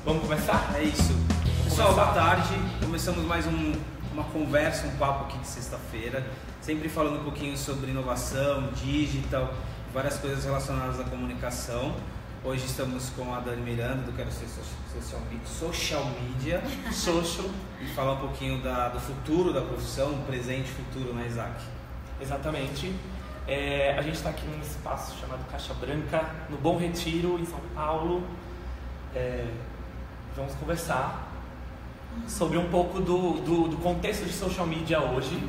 Vamos começar? É isso. Pessoal, boa tarde. Começamos mais uma conversa, um papo aqui de sexta-feira. Sempre falando um pouquinho sobre inovação, digital, várias coisas relacionadas à comunicação. Hoje estamos com a Dani Miranda, do Quero Ser Social Media. Social. E falar um pouquinho do futuro da profissão, presente e futuro, né, Isaac? Exatamente. A gente está aqui num espaço chamado Caixa Branca, no Bom Retiro, em São Paulo. Vamos conversar sobre um pouco do contexto de social media hoje.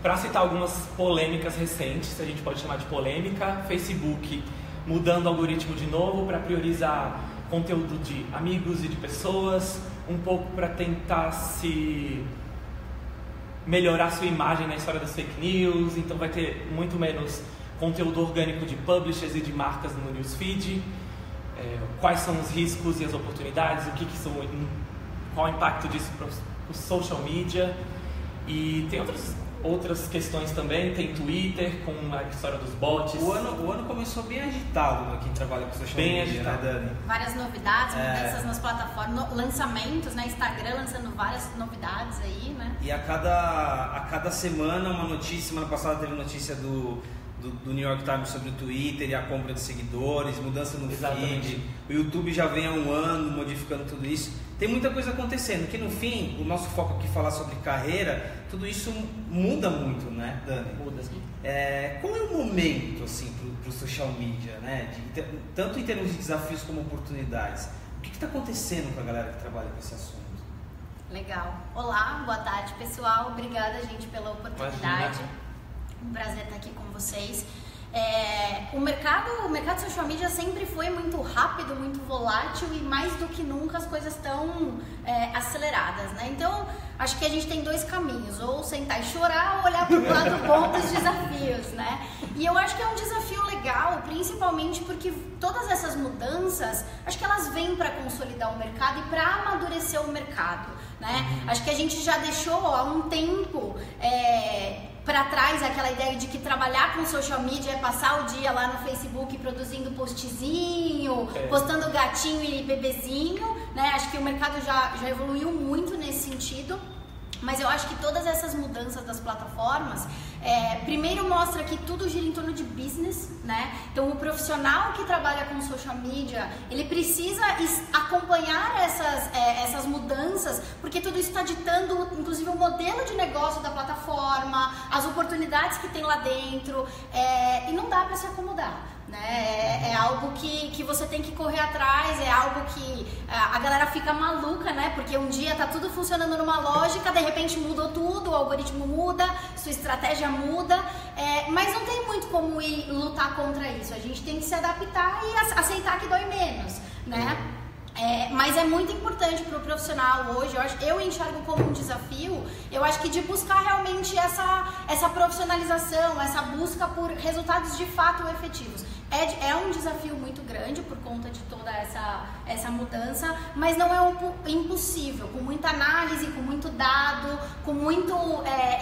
Para citar algumas polêmicas recentes, a gente pode chamar de polêmica, Facebook mudando o algoritmo de novo para priorizar conteúdo de amigos e de pessoas, um pouco para tentar se melhorar sua imagem na história das fake news, então vai ter muito menos conteúdo orgânico de publishers e de marcas no newsfeed. Quais são os riscos e as oportunidades, qual o impacto disso para o social media. E tem outras questões também, tem Twitter com a história dos bots. O ano começou bem agitado para quem trabalha com social media, né, Dani? Várias novidades, mudanças nas plataformas, lançamentos, né? Instagram lançando várias novidades aí, né? E a cada semana uma notícia. Semana passada teve notícia do New York Times sobre o Twitter e a compra de seguidores, mudança no feed. O YouTube já vem há um ano modificando tudo isso. Tem muita coisa acontecendo, que no fim, o nosso foco aqui é falar sobre carreira, tudo isso muda muito, né, Dani? Muda, sim. Qual é o momento, assim, pro social media, né? Tanto em termos de desafios como oportunidades. O que está acontecendo com a galera que trabalha com esse assunto? Legal. Olá, boa tarde, pessoal. Obrigada, gente, pela oportunidade. Imagina. Um prazer estar aqui com vocês. O mercado social media sempre foi muito rápido, muito volátil e mais do que nunca as coisas estão aceleradas, né? Então, acho que a gente tem dois caminhos, ou sentar e chorar ou olhar para o lado bom dos desafios, né? E eu acho que é um desafio legal, principalmente porque todas essas mudanças, acho que elas vêm para consolidar o mercado e para amadurecer o mercado, né? Acho que a gente já deixou há um tempo para trás aquela ideia de que trabalhar com social media é passar o dia lá no Facebook produzindo postzinho, postando gatinho e bebezinho, né? Acho que o mercado já evoluiu muito nesse sentido. Mas eu acho que todas essas mudanças das plataformas, primeiro mostra que tudo gira em torno de business, né? Então o profissional que trabalha com social media, ele precisa acompanhar essas mudanças, porque tudo isso está ditando, inclusive, o modelo de negócio da plataforma, as oportunidades que tem lá dentro, e não dá para se acomodar. Né? É algo que você tem que correr atrás, é algo que a galera fica maluca, né? Porque um dia tá tudo funcionando numa lógica, de repente mudou tudo, o algoritmo muda, sua estratégia muda, mas não tem muito como ir lutar contra isso. A gente tem que se adaptar e aceitar que dói menos, né? Mas é muito importante para o profissional hoje, eu enxergo como um desafio, eu acho que de buscar realmente essa profissionalização, essa busca por resultados de fato efetivos. É um desafio muito grande por conta de toda essa mudança, mas não é impossível. Com muita análise, com muito dado, com muito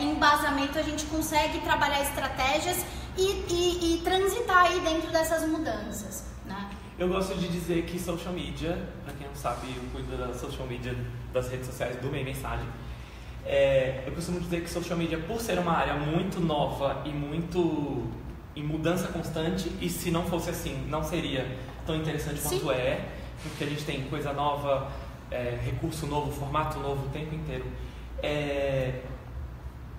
embasamento, a gente consegue trabalhar estratégias e transitar aí dentro dessas mudanças, né? Eu gosto de dizer que social media, para quem não sabe, eu cuido da social media das redes sociais do Meio Mensagem. Eu costumo dizer que social media, por ser uma área muito nova e muito em mudança constante, e se não fosse assim, não seria tão interessante quanto porque a gente tem coisa nova, recurso novo, formato novo o tempo inteiro.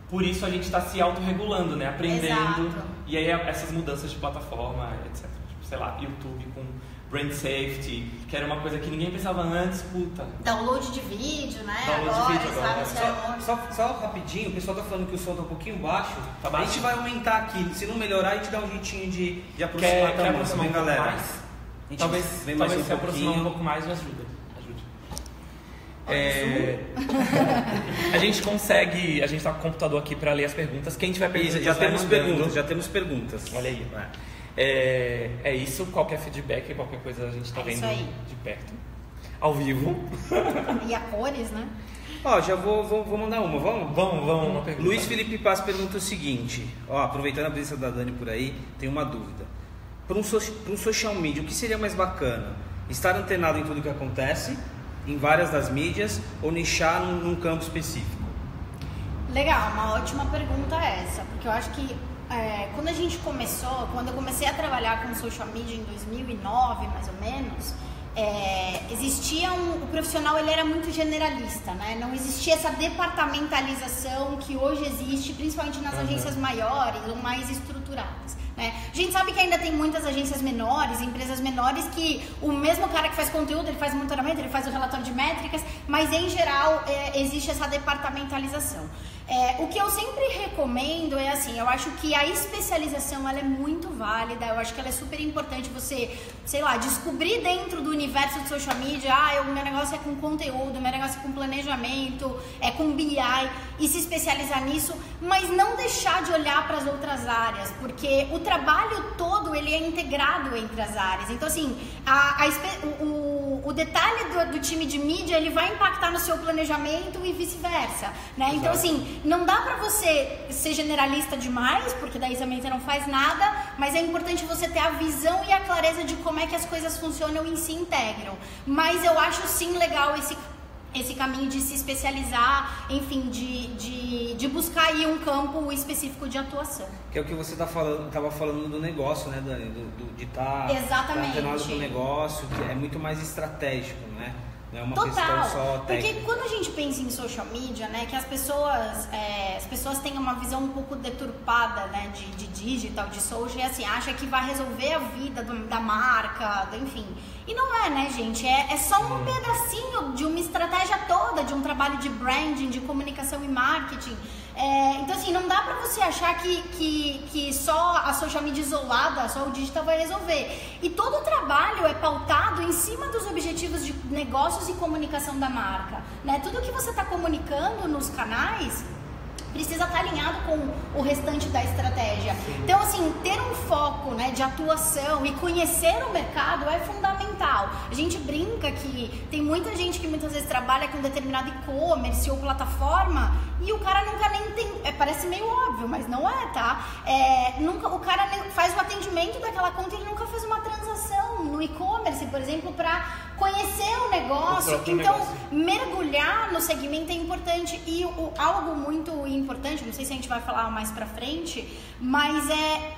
Por isso a gente está se autorregulando, né? Aprendendo. Exato. E aí essas mudanças de plataforma, etc. Sei lá, YouTube com brand safety, que era uma coisa que ninguém pensava antes, puta. Download de vídeo, né? Download de vídeo agora. Só rapidinho, o pessoal tá falando que o som tá um pouquinho baixo. Tá baixo. A gente vai aumentar aqui. Se não melhorar, a gente dá um jeitinho de aproximar Quer aproximar um pouco galera? mais? Talvez Se aproximar um pouco mais, me ajude. A gente consegue, a gente tá com o computador aqui para ler as perguntas. Quem tiver perguntas, já temos perguntas. Olha aí. É isso, qualquer feedback, qualquer coisa a gente tá vendo de perto. Ao vivo. E a cores, né? Já vou mandar uma, vamos? Vamos, uma pergunta. Luiz Felipe Paz pergunta o seguinte, aproveitando a presença da Dani por aí, tem uma dúvida. Para um social media, o que seria mais bacana? Estar antenado em tudo que acontece, em várias das mídias, ou nichar num campo específico? Legal, uma ótima pergunta essa, porque eu acho que quando eu comecei a trabalhar com social media em 2009, mais ou menos, o profissional ele era muito generalista, né? Não existia essa departamentalização que hoje existe, principalmente nas agências maiores ou mais estruturadas, né? A gente sabe que ainda tem muitas agências menores, empresas menores, que o mesmo cara que faz conteúdo, ele faz monitoramento, ele faz o relatório de métricas, mas em geral existe essa departamentalização. O que eu sempre recomendo é assim, eu acho que a especialização ela é muito válida, eu acho que ela é super importante você, sei lá, descobrir dentro do universo de social media, o meu negócio é com conteúdo, o meu negócio é com planejamento, é com BI, e se especializar nisso, mas não deixar de olhar para as outras áreas, porque o trabalho todo ele é integrado entre as áreas, então assim, o detalhe do time de mídia ele vai impactar no seu planejamento e vice-versa, né? Então assim, não dá pra você ser generalista demais, porque daí também você não faz nada, mas é importante você ter a visão e a clareza de como é que as coisas funcionam e se integram. Mas eu acho sim legal esse caminho de se especializar, enfim, de buscar aí um campo específico de atuação. Que é o que você estava falando do negócio, né, Dani? De estar antenado com o negócio, que é muito mais estratégico, né? Não é uma questão só técnica. Porque quando a gente pensa em social media, né, que as pessoas têm uma visão um pouco deturpada, né, de digital, de social, e assim, acha que vai resolver a vida da marca, enfim. E não é, né, gente? É só um pedacinho de uma estratégia toda, de um trabalho de branding, de comunicação e marketing. Então, assim, não dá pra você achar que só a social media isolada, só o digital vai resolver. E todo o trabalho é pautado em cima dos objetivos de negócios e comunicação da marca, né? Tudo que você está comunicando nos canais precisa estar alinhado com o restante da estratégia. Então, assim, ter um foco, né, de atuação e conhecer o mercado é fundamental. A gente brinca que tem muita gente que muitas vezes trabalha com determinado e-commerce ou plataforma e o cara nunca nem tem... parece meio óbvio, mas não é, tá? O cara faz o atendimento daquela conta e ele nunca fez uma transação no e-commerce, por exemplo, para conhecer o negócio. Então, mergulhar no segmento é importante. E algo muito importante, não sei se a gente vai falar mais pra frente, mas é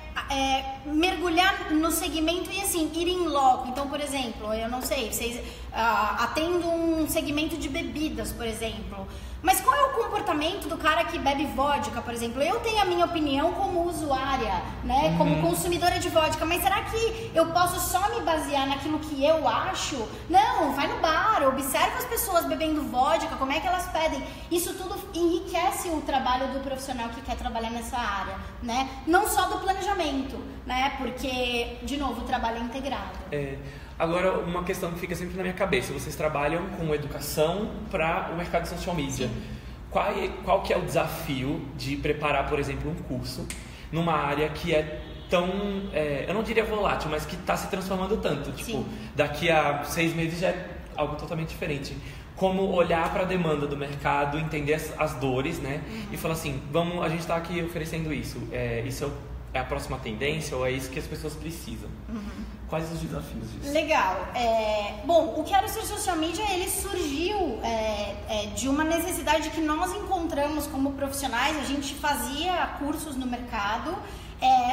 mergulhar no segmento e assim, ir em loco. Então, por exemplo, eu não sei, vocês atendem um segmento de bebidas, por exemplo, mas qual é o comportamento do cara que bebe vodka, por exemplo? Eu tenho a minha opinião como usuária, né, como consumidora de vodka, mas será que eu posso só me basear naquilo que eu acho? Não, vai no bar, observa as pessoas bebendo vodka, como é que elas pedem. Isso tudo enriquece o trabalho do profissional que quer trabalhar nessa área, né? Não só do planejamento, né? Porque, de novo, o trabalho é integrado. Agora, uma questão que fica sempre na minha cabeça, vocês trabalham com educação para o mercado de social media. Qual que é o desafio de preparar, por exemplo, um curso numa área que é tão, eu não diria volátil, mas que está se transformando tanto? Tipo, daqui a 6 meses já é algo totalmente diferente. Como olhar para a demanda do mercado, entender as dores, né? E falar assim, a gente está aqui oferecendo isso. Isso é a próxima tendência ou é isso que as pessoas precisam? Quais os desafios disso? Legal. Bom, o Quero Ser Social Media, ele surgiu de uma necessidade que nós encontramos como profissionais. A gente fazia cursos no mercado,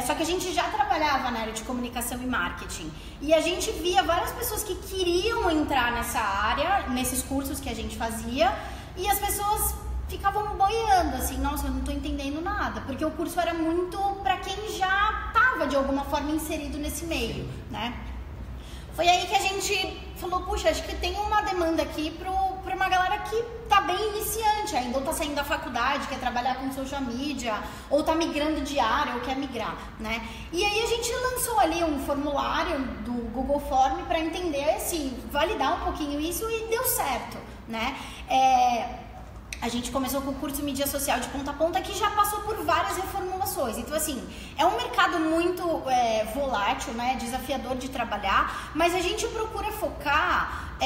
só que a gente já trabalhava na área de comunicação e marketing. E a gente via várias pessoas que queriam entrar nessa área, nesses cursos que a gente fazia, e as pessoas ficavam boiando, assim, nossa, eu não tô entendendo nada, porque o curso era muito para quem já estava de alguma forma inserido nesse meio, né? Foi aí que a gente falou, puxa, acho que tem uma demanda aqui para uma galera que tá bem iniciante ainda, ou tá saindo da faculdade, quer trabalhar com social media, ou tá migrando de área, ou quer migrar, né? E aí a gente lançou ali um formulário do Google Form para entender, assim, validar um pouquinho isso e deu certo, né? A gente começou com o curso Mídia Social de ponta a ponta, que já passou por várias reformulações. Então, assim, é um mercado muito volátil, né? Desafiador de trabalhar, mas a gente procura focar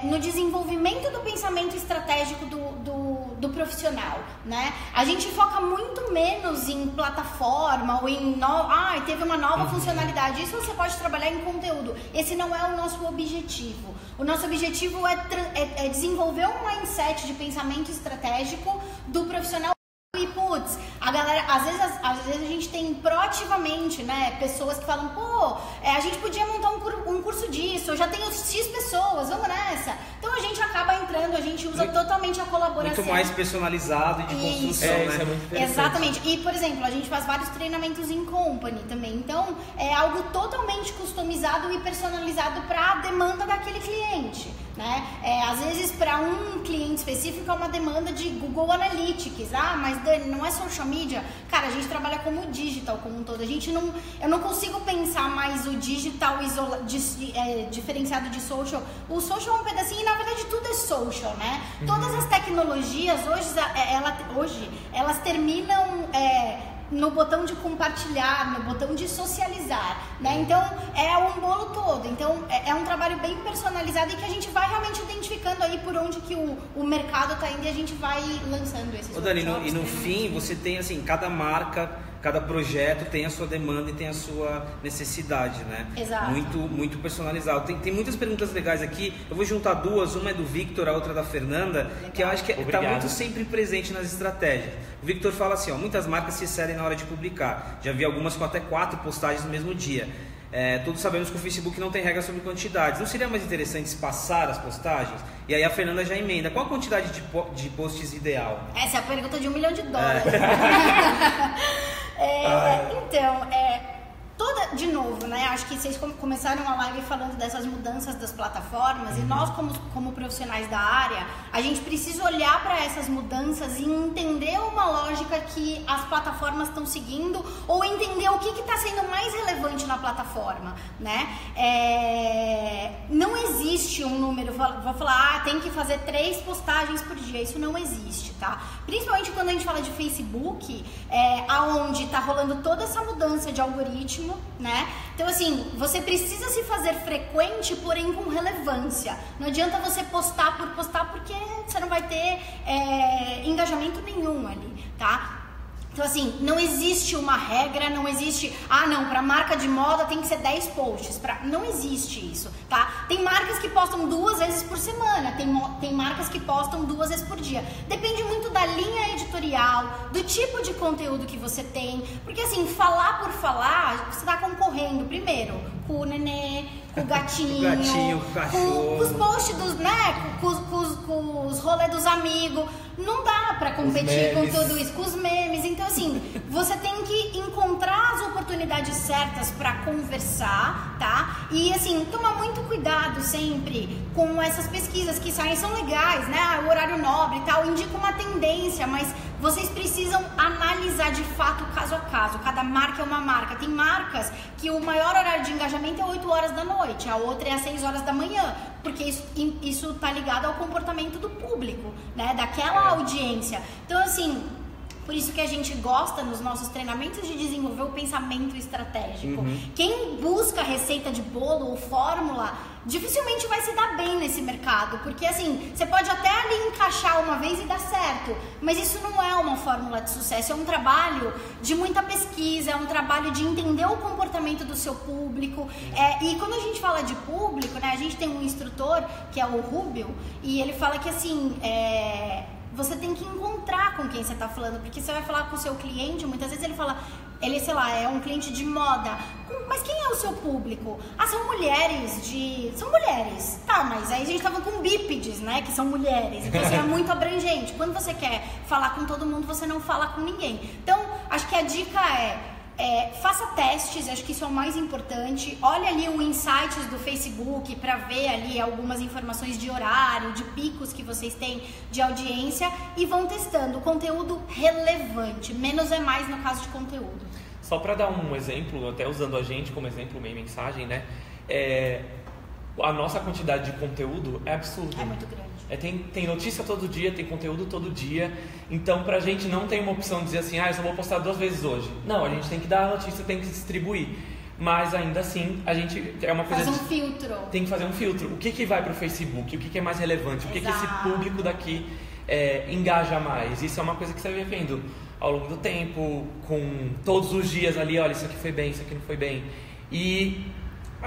no desenvolvimento do pensamento estratégico do profissional, né? A gente foca muito menos em plataforma ou em teve uma nova funcionalidade. Isso você pode trabalhar em conteúdo. Esse não é o nosso objetivo. O nosso objetivo é desenvolver um mindset de pensamento estratégico do profissional. E putz, a galera, às vezes a gente tem proativamente, né, pessoas que falam, a gente podia montar um curso disso, eu já tenho X pessoas, vamos nessa. Então a gente acaba entrando, a gente usa totalmente a colaboração. Muito mais personalizado e de construção, né? Isso é muito interessante. Exatamente. E, por exemplo, a gente faz vários treinamentos em company também. Então, é algo totalmente customizado e personalizado para a demanda daquele cliente, né? Às vezes, para um cliente específico, é uma demanda de Google Analytics. Mas Dani, não é social media? Cara, a gente trabalha como digital como um todo. Eu não consigo pensar mais o digital diferenciado de social. O social é um pedacinho e, na verdade, tudo é social, né? Todas as tecnologias, hoje elas terminam... no botão de compartilhar, no botão de socializar, né? Então, é um bolo todo. Então, é um trabalho bem personalizado e que a gente vai realmente identificando aí por onde que o mercado tá indo e a gente vai lançando esses Dani, e no fim, você tem, assim, cada marca, cada projeto tem a sua demanda e tem a sua necessidade, né? Exato. Muito personalizado. Tem muitas perguntas legais aqui. Eu vou juntar duas. Uma é do Victor, a outra da Fernanda, que eu acho que está muito sempre presente nas estratégias. O Victor fala assim, muitas marcas se excedem na hora de publicar. Já vi algumas com até 4 postagens no mesmo dia. Todos sabemos que o Facebook não tem regra sobre quantidades. Não seria mais interessante espaçar as postagens? E aí a Fernanda já emenda. Qual a quantidade de posts ideal? Essa é a pergunta de $1 milhão. De novo, né? Acho que vocês começaram a live falando dessas mudanças das plataformas e nós, como profissionais da área, a gente precisa olhar para essas mudanças e entender uma lógica que as plataformas estão seguindo ou entender o que está sendo mais relevante na plataforma, né? Não existe um número, vou falar, tem que fazer 3 postagens por dia, isso não existe, tá? Principalmente quando a gente fala de Facebook, aonde está rolando toda essa mudança de algoritmo, né? Então, assim, você precisa se fazer frequente, porém com relevância. Não adianta você postar por postar, porque você não vai ter engajamento nenhum ali, tá? Então, assim, não existe uma regra, não existe... para marca de moda tem que ser 10 posts. Não existe isso, tá? Tem marcas que postam 2 vezes por semana, tem marcas que postam 2 vezes por dia. Depende muito da linha editorial, do tipo de conteúdo que você tem. Porque, assim, falar por falar, você tá concorrendo, primeiro, com o nenê, com o gatinho, com o cachorro, com os posts dos, né, com os rolês dos amigos. Não dá pra competir com tudo isso, com os memes. Então, assim, você tem que encontrar as oportunidades certas pra conversar, tá? E, assim, tomar muito cuidado sempre com essas pesquisas que saem, são legais, né? O horário nobre e tal, indica uma tendência, mas vocês precisam analisar de fato caso a caso. Cada marca é uma marca. Tem marcas que o maior horário de engajamento é 8 horas da noite, a outra é às 6 horas da manhã, porque isso tá ligado ao comportamento do público, né? Daquela audiência. Então, assim, por isso que a gente gosta nos nossos treinamentos de desenvolver o pensamento estratégico. Quem busca receita de bolo ou fórmula dificilmente vai se dar bem nesse mercado, porque assim, você pode até ali encaixar uma vez e dar certo, mas isso não é uma fórmula de sucesso, é um trabalho de muita pesquisa, é um trabalho de entender o comportamento do seu público, e quando a gente fala de público, né, a gente tem um instrutor que é o Rubio, e ele fala que assim, você tem que encontrar com quem você está falando, porque você vai falar com o seu cliente, muitas vezes ele fala, sei lá, é um cliente de moda, mas quem é o seu público? São mulheres São mulheres, tá, mas aí a gente tava com bípedes, né, que são mulheres, então assim, é muito abrangente. Quando você quer falar com todo mundo, você não fala com ninguém. Então, acho que a dica faça testes, acho que isso é o mais importante. Olha ali o insights do Facebook para ver ali algumas informações de horário, de picos que vocês têm de audiência e vão testando conteúdo relevante. Menos é mais no caso de conteúdo. Só para dar um exemplo, até usando a gente como exemplo, meio mensagem, né? A nossa quantidade de conteúdo é absurda. É muito grande. Tem notícia todo dia, tem conteúdo todo dia. Então, pra gente não tem uma opção de dizer assim, eu só vou postar 2 vezes hoje. Não, a gente tem que dar a notícia, tem que distribuir. mas ainda assim a gente é uma coisa... Faz um filtro. Tem que fazer um filtro. O que vai pro Facebook? O que é mais relevante? O que esse público daqui engaja mais? Isso é uma coisa que você vai vendo ao longo do tempo, com todos os dias ali, olha, isso aqui foi bem, isso aqui não foi bem. E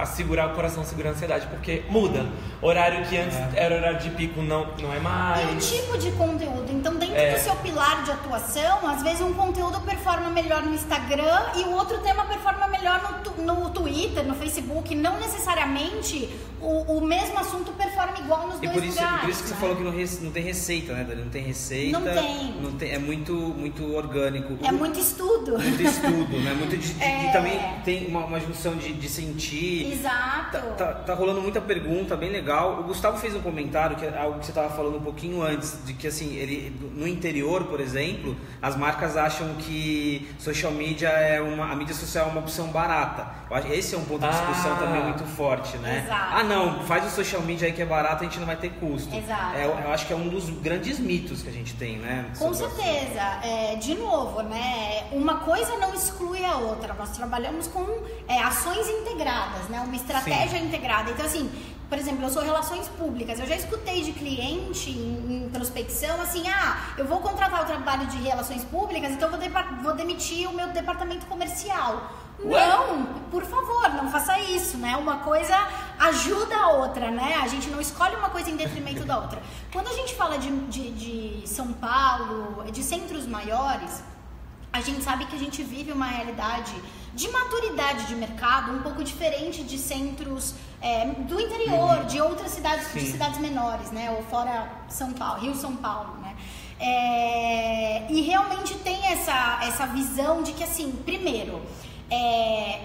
segurar o coração, segurar a ansiedade, porque muda. Horário que antes era horário de pico, não é mais. E o tipo de conteúdo. Então, dentro do seu pilar de atuação, às vezes um conteúdo performa melhor no Instagram e o outro tema performa melhor no Twitter, no Facebook. Não necessariamente o mesmo assunto performa igual nos dois lugares. Por isso que você falou que não tem receita, né, Dani? Não tem receita. Não tem. É muito orgânico. É muito estudo. Muito estudo, né? E também tem uma junção de sentir. Exato. Tá rolando muita pergunta, bem legal. O Gustavo fez um comentário, que é algo que você estava falando um pouquinho antes, de que assim, no interior, por exemplo, as marcas acham que social media a mídia social é uma opção barata. Eu acho que esse é um ponto de discussão também muito forte, né? Exato. Não, faz o social media aí que é barato, a gente não vai ter custo. Exato. Eu acho que é um dos grandes mitos que a gente tem, né? Com certeza. De novo, né? Uma coisa não exclui a outra. Nós trabalhamos com ações integradas, né? Uma estratégia integrada. Então, assim, por exemplo, eu sou relações públicas. Eu já escutei de cliente em prospecção, assim, eu vou contratar o trabalho de relações públicas, então vou demitir o meu departamento comercial. Não, por favor, não faça isso, né? Uma coisa ajuda a outra, né? A gente não escolhe uma coisa em detrimento da outra. Quando a gente fala de São Paulo, de centros maiores, a gente sabe que a gente vive uma realidade de maturidade de mercado um pouco diferente de centros do interior, de outras cidades, de cidades menores, né? Ou fora São Paulo, Rio, São Paulo, né? E realmente tem essa visão de que, assim, primeiro,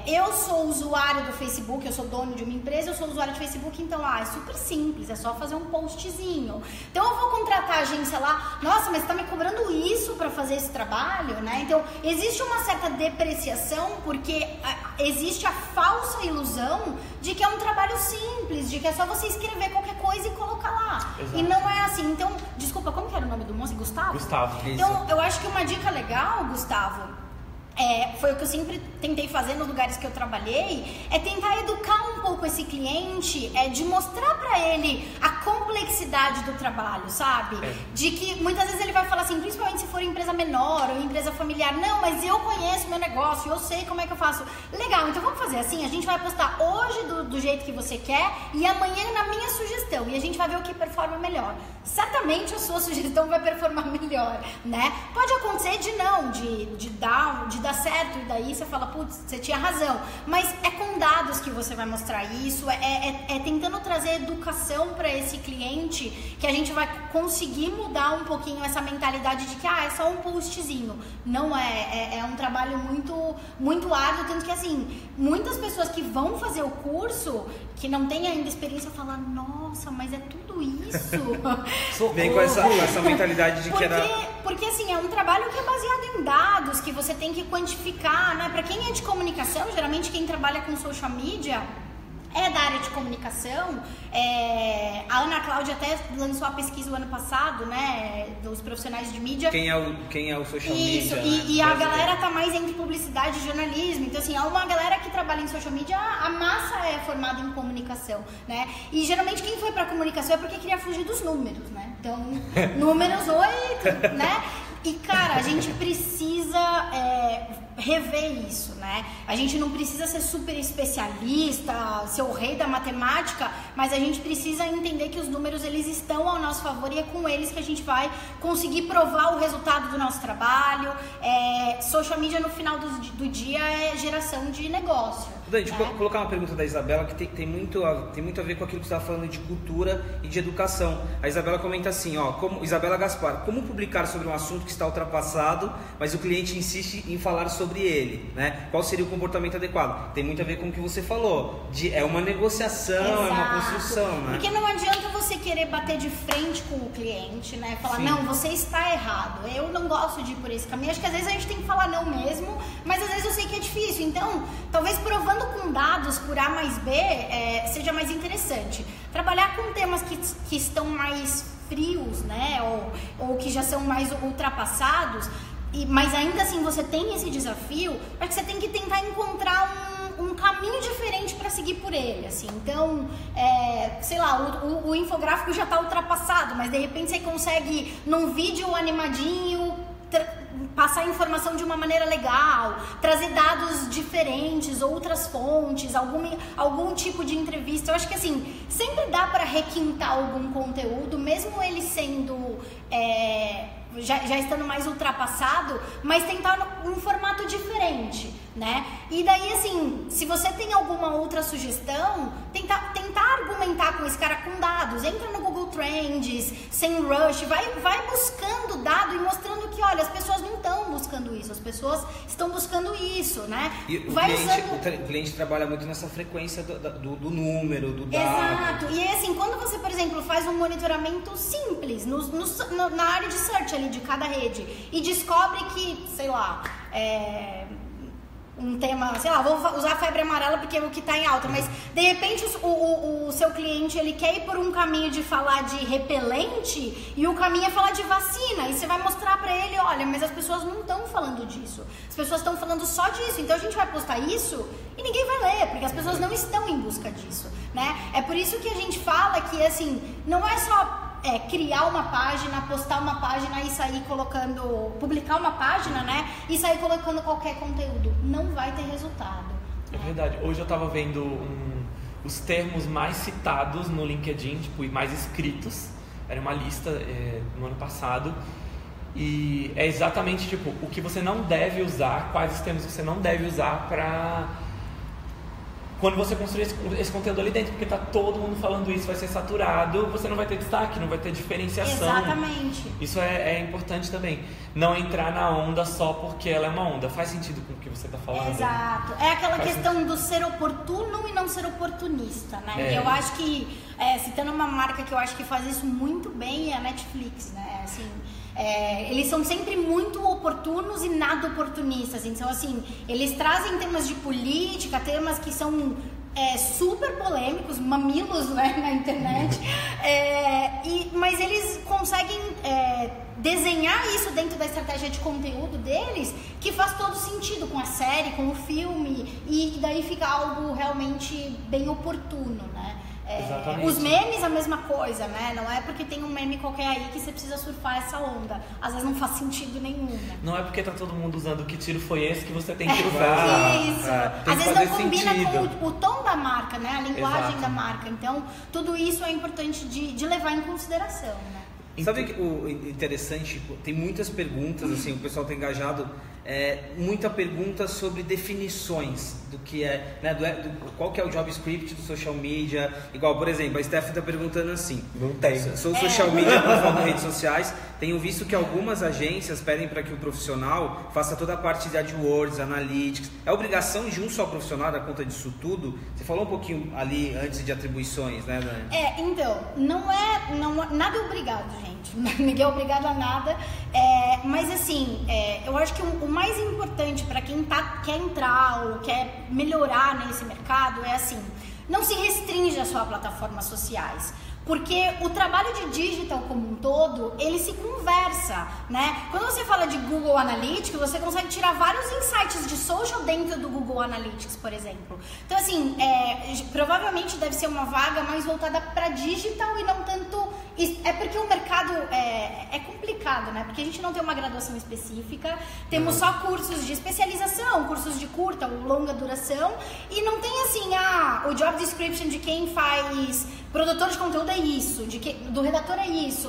eu sou usuário do Facebook, eu sou dono de uma empresa, eu sou usuário de Facebook, então é super simples, é só fazer um postzinho. Então eu vou contratar a agência lá, nossa, mas você tá me cobrando isso para fazer esse trabalho, né? Então existe uma certa depreciação porque existe a falsa ilusão de que é um trabalho simples, de que é só você escrever qualquer coisa e colocar lá. Exato. E não é assim. Então, desculpa, como que era o nome do moço? Gustavo? Gustavo. Então eu acho que uma dica legal, Gustavo, foi o que eu sempre tentei fazer nos lugares que eu trabalhei, é tentar educar um pouco esse cliente, de mostrar pra ele a complexidade do trabalho, sabe? De que muitas vezes ele vai falar assim, principalmente se for empresa menor ou empresa familiar, não, mas eu conheço meu negócio, eu sei como é que eu faço. Legal, então vamos fazer assim, a gente vai postar hoje do jeito que você quer e amanhã na minha sugestão, e a gente vai ver o que performa melhor. Certamente a sua sugestão vai performar melhor, né? Pode acontecer de dar certo, e daí você fala, putz, você tinha razão, mas é com dados que você vai mostrar isso, tentando trazer educação para esse cliente que a gente vai conseguir mudar um pouquinho essa mentalidade de que é só um postzinho. Não é um trabalho muito, muito árduo, tanto que assim, muitas pessoas que vão fazer o curso, que não têm ainda experiência, falam, nossa, mas é tudo isso? Vem com essa mentalidade de que era... Porque assim, é um trabalho que é baseado em dados, que você tem que quantificar, né? Para quem é de comunicação, geralmente quem trabalha com social media é da área de comunicação. A Ana Cláudia até lançou a pesquisa o ano passado, né, dos profissionais de mídia. Quem é o social media? Isso, e a galera tá mais entre publicidade e jornalismo. Então, assim, há uma galera que trabalha em social media, a massa é formada em comunicação, né? E geralmente quem foi pra comunicação é porque queria fugir dos números, né? Então, números 8, né? E, cara, a gente precisa rever isso, né? A gente não precisa ser super especialista, ser o rei da matemática, mas a gente precisa entender que os números, eles estão ao nosso favor e é com eles que a gente vai conseguir provar o resultado do nosso trabalho. Social media, no final do dia, é geração de negócio. Dani, deixa eu colocar uma pergunta da Isabela que tem muito a ver com aquilo que você estava falando de cultura e de educação. A Isabela comenta assim, Isabela Gaspar, como publicar sobre um assunto que está ultrapassado, mas o cliente insiste em falar sobre ele, né? Qual seria o comportamento adequado? Tem muito a ver com o que você falou, é uma negociação, exato, é uma construção, né? Porque não adianta você querer bater de frente com o cliente, né? Falar, sim, não, você está errado, eu não gosto de ir por esse caminho. Acho que às vezes a gente tem que falar não mesmo, mas às vezes eu sei que é difícil. Então, talvez provando com dados por A mais B seja mais interessante. Trabalhar com temas que estão mais frios, né? Ou que já são mais ultrapassados, mas ainda assim você tem esse desafio, é que você tem que tentar encontrar um caminho diferente para seguir por ele, assim. Então, sei lá, o infográfico já está ultrapassado, mas de repente você consegue, num vídeo animadinho, passar informação de uma maneira legal, trazer dados diferentes, outras fontes, algum tipo de entrevista. Eu acho que assim, sempre dá para requintar algum conteúdo, mesmo ele sendo já estando mais ultrapassado, mas tentar um formato diferente, né? E daí, assim, se você tem alguma outra sugestão, tentar argumentar com esse cara com dados. Entra no Google Trends, sem rush, vai buscando dado e mostrando que, olha, as pessoas não estão buscando isso, as pessoas estão buscando isso, né? E o cliente trabalha muito nessa frequência do número, do dado. Exato. E aí, assim, quando você, por exemplo, faz um monitoramento simples na área de search ali de cada rede e descobre que, sei lá, um tema, sei lá, vou usar a febre amarela porque é o que está em alta, mas de repente o seu cliente ele quer ir por um caminho de falar de repelente e o caminho é falar de vacina, e você vai mostrar para ele, olha, mas as pessoas não estão falando disso, as pessoas estão falando só disso, então a gente vai postar isso e ninguém vai ler, porque as pessoas não estão em busca disso, né? É por isso que a gente fala que, assim, não é só criar uma página, postar uma página e sair publicar uma página, né? E sair colocando qualquer conteúdo. Não vai ter resultado. É verdade. Hoje eu tava vendo os termos mais citados no LinkedIn, tipo, e mais escritos. Era uma lista no ano passado. E é exatamente, tipo, o que você não deve usar, quais os termos você não deve usar quando você construir esse conteúdo ali dentro, porque tá todo mundo falando isso, vai ser saturado, você não vai ter destaque, não vai ter diferenciação. Exatamente. Isso é importante também. Não entrar na onda só porque ela é uma onda. Faz sentido com o que você tá falando? Exato. É aquela questão do ser oportuno e não ser oportunista, né? E eu acho que, citando uma marca que eu acho que faz isso muito bem, é a Netflix, né? Assim, eles são sempre muito oportunos e nada oportunistas. Então, assim, eles trazem temas de política, temas que são super polêmicos, mamilos, né, na internet, mas eles conseguem desenhar isso dentro da estratégia de conteúdo deles, que faz todo sentido com a série, com o filme, e daí fica algo realmente bem oportuno, né? Os memes, a mesma coisa, né? Não é porque tem um meme qualquer aí que você precisa surfar essa onda. Às vezes não faz sentido nenhum, né? Não é porque tá todo mundo usando que tiro foi esse que você tem que usar. Isso. Às vezes não combina com o tom da marca, né? A linguagem da marca. Então, tudo isso é importante de levar em consideração, né? Sabe que o interessante, tem muitas perguntas, assim, o pessoal tá engajado, muita pergunta sobre definições do que né, qual que é o job script do social media, igual, por exemplo, a Steph tá perguntando assim, não tem. Sou social media profissional de redes sociais, tenho visto que algumas agências pedem para que o profissional faça toda a parte de AdWords, Analytics, é obrigação de um só profissional dar conta disso tudo? Você falou um pouquinho ali antes de atribuições, né, Dani? Então, nada é obrigado, gente, ninguém é obrigado a nada, mas assim, eu acho que o mais importante para quem quer entrar ou quer melhorar nesse mercado é assim, não se restringe a só plataformas sociais. Porque o trabalho de digital como um todo, ele se conversa, né? Quando você fala de Google Analytics, você consegue tirar vários insights de social dentro do Google Analytics, por exemplo. Então, assim, provavelmente deve ser uma vaga mais voltada para digital e não tanto... É porque o mercado é complicado, né? Porque a gente não tem uma graduação específica, temos só cursos de especialização, cursos de curta ou longa duração, e não tem assim, o job description de quem faz... Produtor de conteúdo é isso, do redator é isso,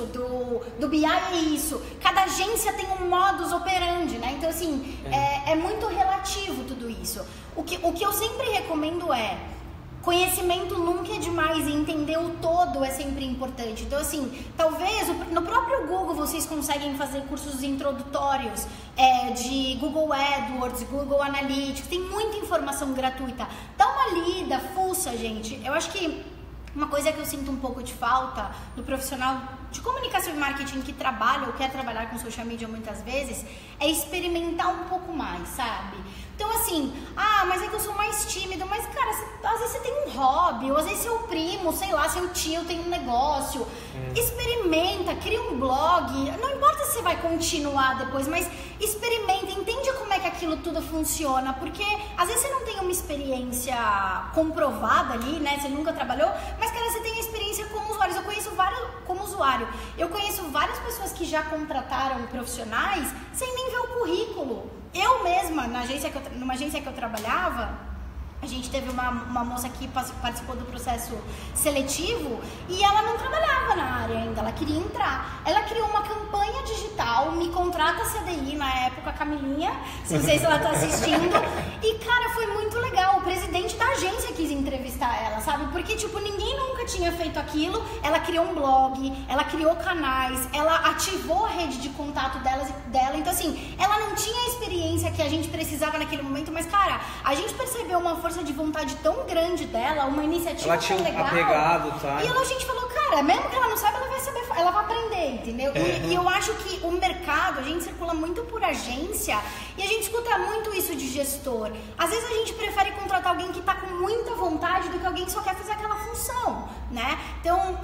do BI é isso. Cada agência tem um modus operandi, né? Então, assim, é muito relativo tudo isso. O que eu sempre recomendo conhecimento nunca é demais e entender o todo é sempre importante. Então, assim, talvez no próprio Google vocês conseguem fazer cursos introdutórios de Google AdWords, Google Analytics, tem muita informação gratuita. Dá uma lida, fuça, gente. Eu acho que uma coisa que eu sinto um pouco de falta do profissional de comunicação e marketing que trabalha ou quer trabalhar com social media muitas vezes é experimentar um pouco mais, sabe? Então assim, mas é que eu sou mais tímido, mas cara, às vezes você tem um hobby, ou às vezes seu primo, sei lá, seu tio tem um negócio, experimenta, cria um blog, não importa se você vai continuar depois, mas experimenta, entende como é que aquilo tudo funciona? Porque às vezes você não tem uma experiência comprovada ali, né? Você nunca trabalhou, mas, cara, você tem a experiência como usuário. Eu conheço várias pessoas que já contrataram profissionais sem nem ver o currículo. Eu mesma, numa agência que eu trabalhava, a gente teve uma moça que participou do processo seletivo e ela não trabalhava na área ainda, ela queria entrar. Ela criou uma campanha digital, Me Contrata CDI, na época, a Camilinha, não sei se ela tá assistindo. E, cara, foi muito legal. O presidente da agência quis entrevistar ela, sabe? Porque, tipo, ninguém nunca tinha feito aquilo. Ela criou um blog, ela criou canais, ela ativou a rede de contato dela. Então, assim, ela não tinha a experiência que a gente precisava naquele momento, mas, cara, a gente percebeu uma força de vontade tão grande dela, uma iniciativa tão legal. Apegado, tá? E a gente falou, cara, mesmo que ela não saiba, ela vai saber, ela vai aprender, entendeu? E eu acho que o mercado, a gente circula muito por agência e a gente escuta muito isso de gestor. Às vezes a gente prefere contratar alguém que tá com muita vontade do que alguém que só quer fazer aquela função, né? Então,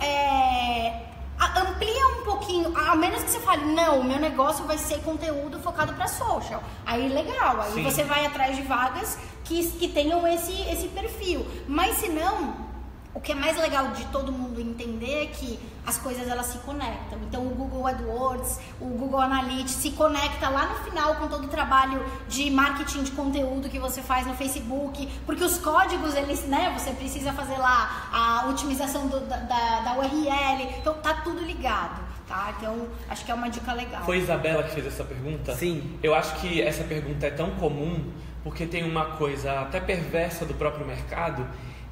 amplia um pouquinho, a menos que você fale, não, o meu negócio vai ser conteúdo focado para social. Aí legal, aí você vai atrás de vagas que tenham esse perfil. Mas se não, o que é mais legal de todo mundo entender é que as coisas elas se conectam. Então o Google AdWords, o Google Analytics se conecta lá no final com todo o trabalho de marketing de conteúdo que você faz no Facebook, porque os códigos, eles, né, você precisa fazer lá a otimização da URL, então tá tudo ligado. Tá? Então, acho que é uma dica legal. Foi a Isabela que fez essa pergunta? Sim. Eu acho que essa pergunta é tão comum porque tem uma coisa até perversa do próprio mercado,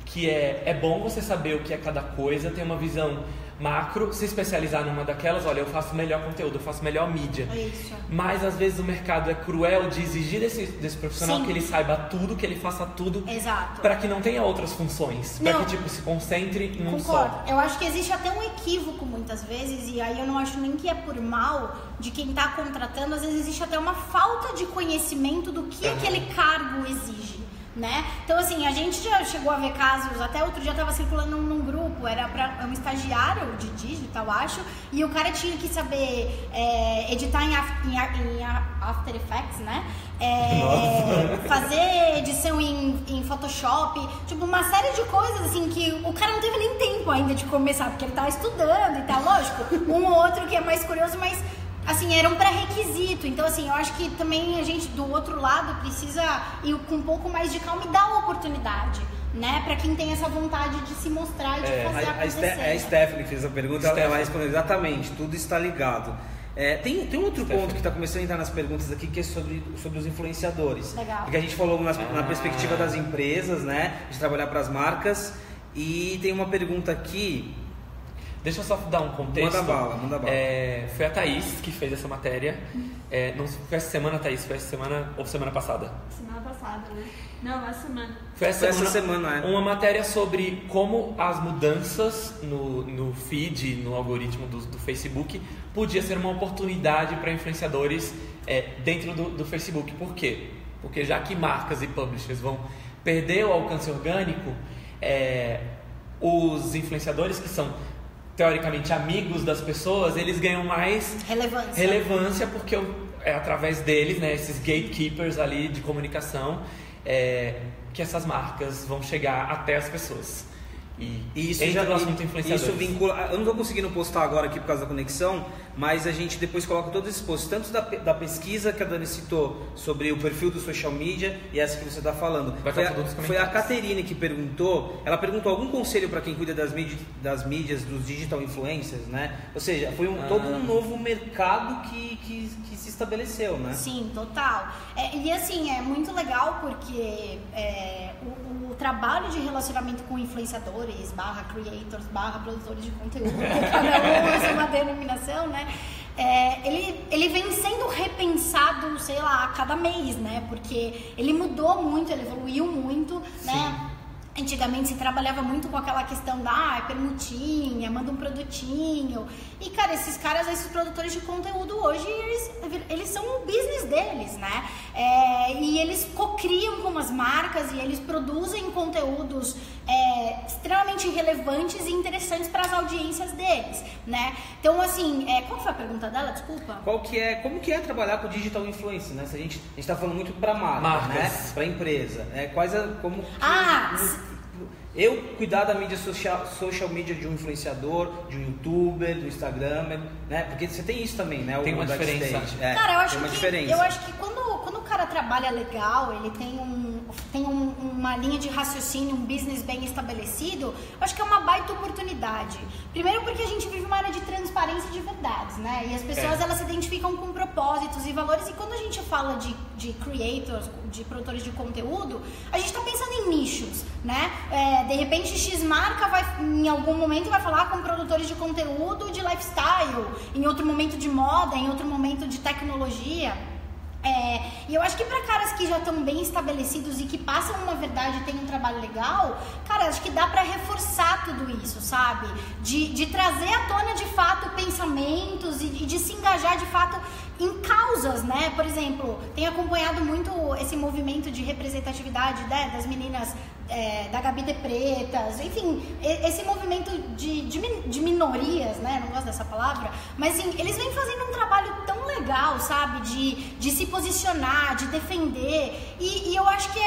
que é bom você saber o que é cada coisa, ter uma visão macro, se especializar numa daquelas, olha, eu faço melhor conteúdo, eu faço melhor mídia. É isso. Mas às vezes o mercado é cruel de exigir desse profissional que ele saiba tudo, que ele faça tudo. Exato. Para que não tenha outras funções, para que tipo se concentre num Concordo. só. Eu acho que existe até um equívoco muitas vezes, e aí eu não acho nem que é por mal de quem está contratando, às vezes existe até uma falta de conhecimento do que aquele cargo exige. Né? Então, assim, a gente já chegou a ver casos, até outro dia estava circulando num grupo, era para um estagiário de digital, acho, e o cara tinha que saber editar em After Effects, né? Fazer edição em Photoshop, tipo, uma série de coisas, assim, que o cara não teve nem tempo ainda de começar, porque ele estava estudando e tal, lógico, um ou outro que é mais curioso, mas assim, era um pré-requisito. Então, assim, eu acho que também a gente, do outro lado, precisa ir com um pouco mais de calma e dar uma oportunidade, né? Pra quem tem essa vontade de se mostrar e de fazer acontecer. A Stephanie fez a pergunta, ela respondeu exatamente, tudo está ligado. Tem um outro ponto que está começando a entrar nas perguntas aqui, que é sobre os influenciadores. Legal. Porque a gente falou na perspectiva das empresas, né? De trabalhar para as marcas. E tem uma pergunta aqui... Deixa eu só dar um contexto. Manda bala. Foi a Thaís que fez essa matéria. Não foi essa semana, Thaís? Foi essa semana ou semana passada? Semana passada, né? Não, essa semana. Foi essa semana. Uma matéria sobre como as mudanças no feed, no algoritmo do Facebook, podia ser uma oportunidade para influenciadores dentro do Facebook. Por quê? Porque já que marcas e publishers vão perder o alcance orgânico, os influenciadores que são teoricamente amigos das pessoas, eles ganham mais relevância porque é através deles, né, esses gatekeepers ali de comunicação, que essas marcas vão chegar até as pessoas. E isso entra no assunto influenciadores. Isso vincula. Eu não estou conseguindo postar agora aqui por causa da conexão, mas a gente depois coloca todos esses posts, tanto da pesquisa que a Dani citou sobre o perfil do social media e essa que você está falando. Foi a Caterine que perguntou. Ela perguntou algum conselho para quem cuida das mídias, dos digital influencers, né? Ou seja, foi todo um novo mercado que se estabeleceu, né? Sim, total. E assim, é muito legal porque o trabalho de relacionamento com influenciadores, /creators, /produtores de conteúdo, cada um usa uma denominação, né? Ele vem sendo repensado, sei lá, a cada mês, né? Porque ele mudou muito, ele evoluiu muito, né? Antigamente se trabalhava muito com aquela questão da permutinha, manda um produtinho. E, cara, esses produtores de conteúdo hoje, eles são o business deles, né? E eles co-criam com as marcas e eles produzem conteúdos extremamente relevantes e interessantes para as audiências deles, né? Então, assim, qual foi a pergunta dela? Desculpa. Como que é trabalhar com digital influencer, né? A gente tá falando muito para marca, né? Para empresa. Eu cuidar da mídia social media de um influenciador, de um youtuber, do Instagram, né? Porque você tem isso também, né? Tem uma diferença. Cara, eu acho que quando o cara trabalha legal, ele tem uma linha de raciocínio, um business bem estabelecido, eu acho que é uma baita oportunidade. Primeiro porque a gente vive uma área de transparência de verdades, né? E as pessoas, elas se identificam com propósitos e valores, e quando a gente fala de creators, de produtores de conteúdo, a gente tá pensando em nichos, né? De repente, X marca em algum momento vai falar com produtores de conteúdo de lifestyle, em outro momento de moda, em outro momento de tecnologia. E eu acho que para caras que já estão bem estabelecidos e que passam uma verdade e têm um trabalho legal, cara, acho que dá para reforçar tudo isso, sabe? De trazer à tona de fato pensamentos e de se engajar de fato em causas, né? Por exemplo, tenho acompanhado muito esse movimento de representatividade, né, das meninas da Gabi de Pretas, enfim, esse movimento de minorias, né? Não gosto dessa palavra, mas assim, eles vêm fazendo um trabalho tão legal, sabe? De se posicionar, de defender, e eu acho que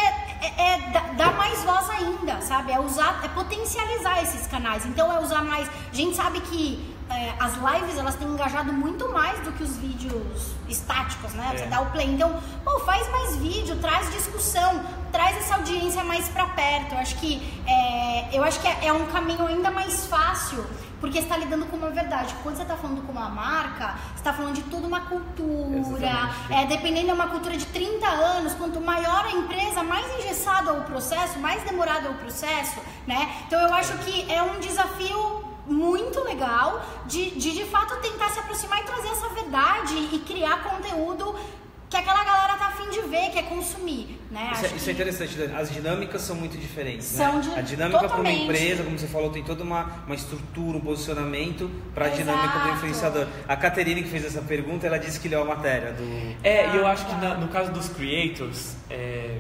dar mais voz ainda, sabe? É potencializar esses canais, então usar mais. A gente sabe que as lives, elas têm engajado muito mais do que os vídeos estáticos, né? Você dá o play. Então, faz mais vídeo, traz discussão, traz essa audiência mais pra perto. Eu acho que é um caminho ainda mais fácil, porque você está lidando com uma verdade. Quando você está falando com uma marca, você está falando de toda uma cultura. Dependendo de uma cultura de 30 anos, quanto maior a empresa, mais engessado é o processo, mais demorado é o processo, né? Então, eu acho que é um desafio muito legal de fato tentar se aproximar e trazer essa verdade e criar conteúdo que aquela galera tá afim de ver, quer consumir, né? Isso é interessante, as dinâmicas são muito diferentes, né? A dinâmica para uma empresa, como você falou, tem toda uma estrutura, um posicionamento para a dinâmica do influenciador. A Caterine, que fez essa pergunta, ela disse que leu a matéria do... E eu acho que no caso dos creators,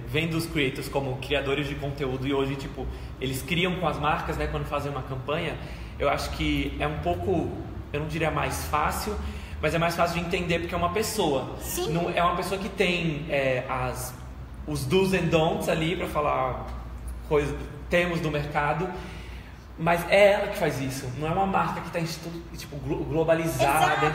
vendo os creators como criadores de conteúdo e hoje, tipo, eles criam com as marcas, né, quando fazem uma campanha, eu acho que é um pouco, eu não diria mais fácil, mas é mais fácil de entender porque é uma pessoa. Sim. Não, é uma pessoa que tem os do's and don'ts ali para falar termos do mercado, mas é ela que faz isso. Não é uma marca que está tipo, globalizada.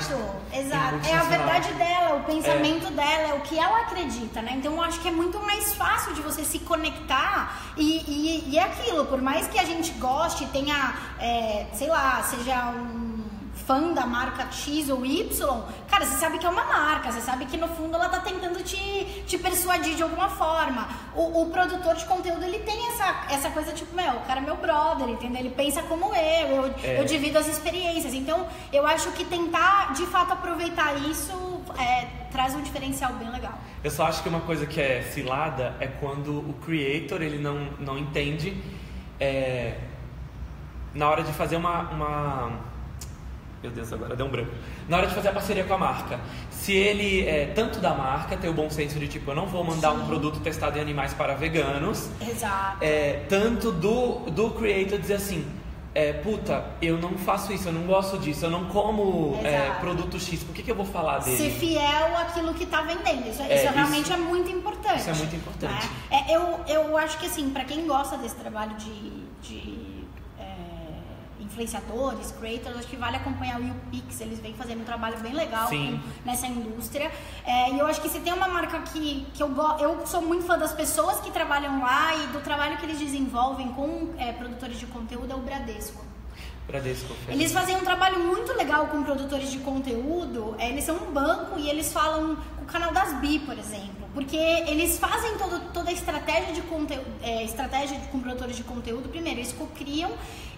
Exato. É a verdade dela, o pensamento dela, é o que ela acredita, né? Então eu acho que é muito mais fácil de você se conectar e é aquilo, por mais que a gente goste, tenha, sei lá, seja um fã da marca X ou Y, cara, você sabe que é uma marca, você sabe que no fundo ela tá tentando te persuadir de alguma forma. O produtor de conteúdo, ele tem essa coisa tipo, o cara é meu brother, entendeu? Ele pensa como eu divido as experiências. Então, eu acho que tentar, de fato, aproveitar isso traz um diferencial bem legal. Eu só acho que uma coisa que é cilada é quando o creator, ele não entende na hora de fazer Meu Deus, agora deu um branco. Na hora de fazer a parceria com a marca, se ele, tanto da marca, ter o bom senso de tipo, eu não vou mandar um produto testado em animais para veganos. Exato. Tanto do creator dizer assim, eu não faço isso, eu não gosto disso, eu não como produto X, por que eu vou falar dele? Ser fiel àquilo que está vendendo, isso realmente é muito importante. Isso é muito importante. Né? Eu acho que assim, para quem gosta desse trabalho de influenciadores, creators, acho que vale acompanhar o YouPix, eles vêm fazendo um trabalho bem legal nessa indústria. E eu acho que se tem uma marca que eu sou muito fã das pessoas que trabalham lá e do trabalho que eles desenvolvem com produtores de conteúdo, é o Bradesco. Bradesco. Eles fazem um trabalho muito legal com produtores de conteúdo. Eles são um banco e eles falam com o canal das Bi, por exemplo. Porque eles fazem toda a estratégia de conteúdo, com produtores de conteúdo. Primeiro, eles co-criam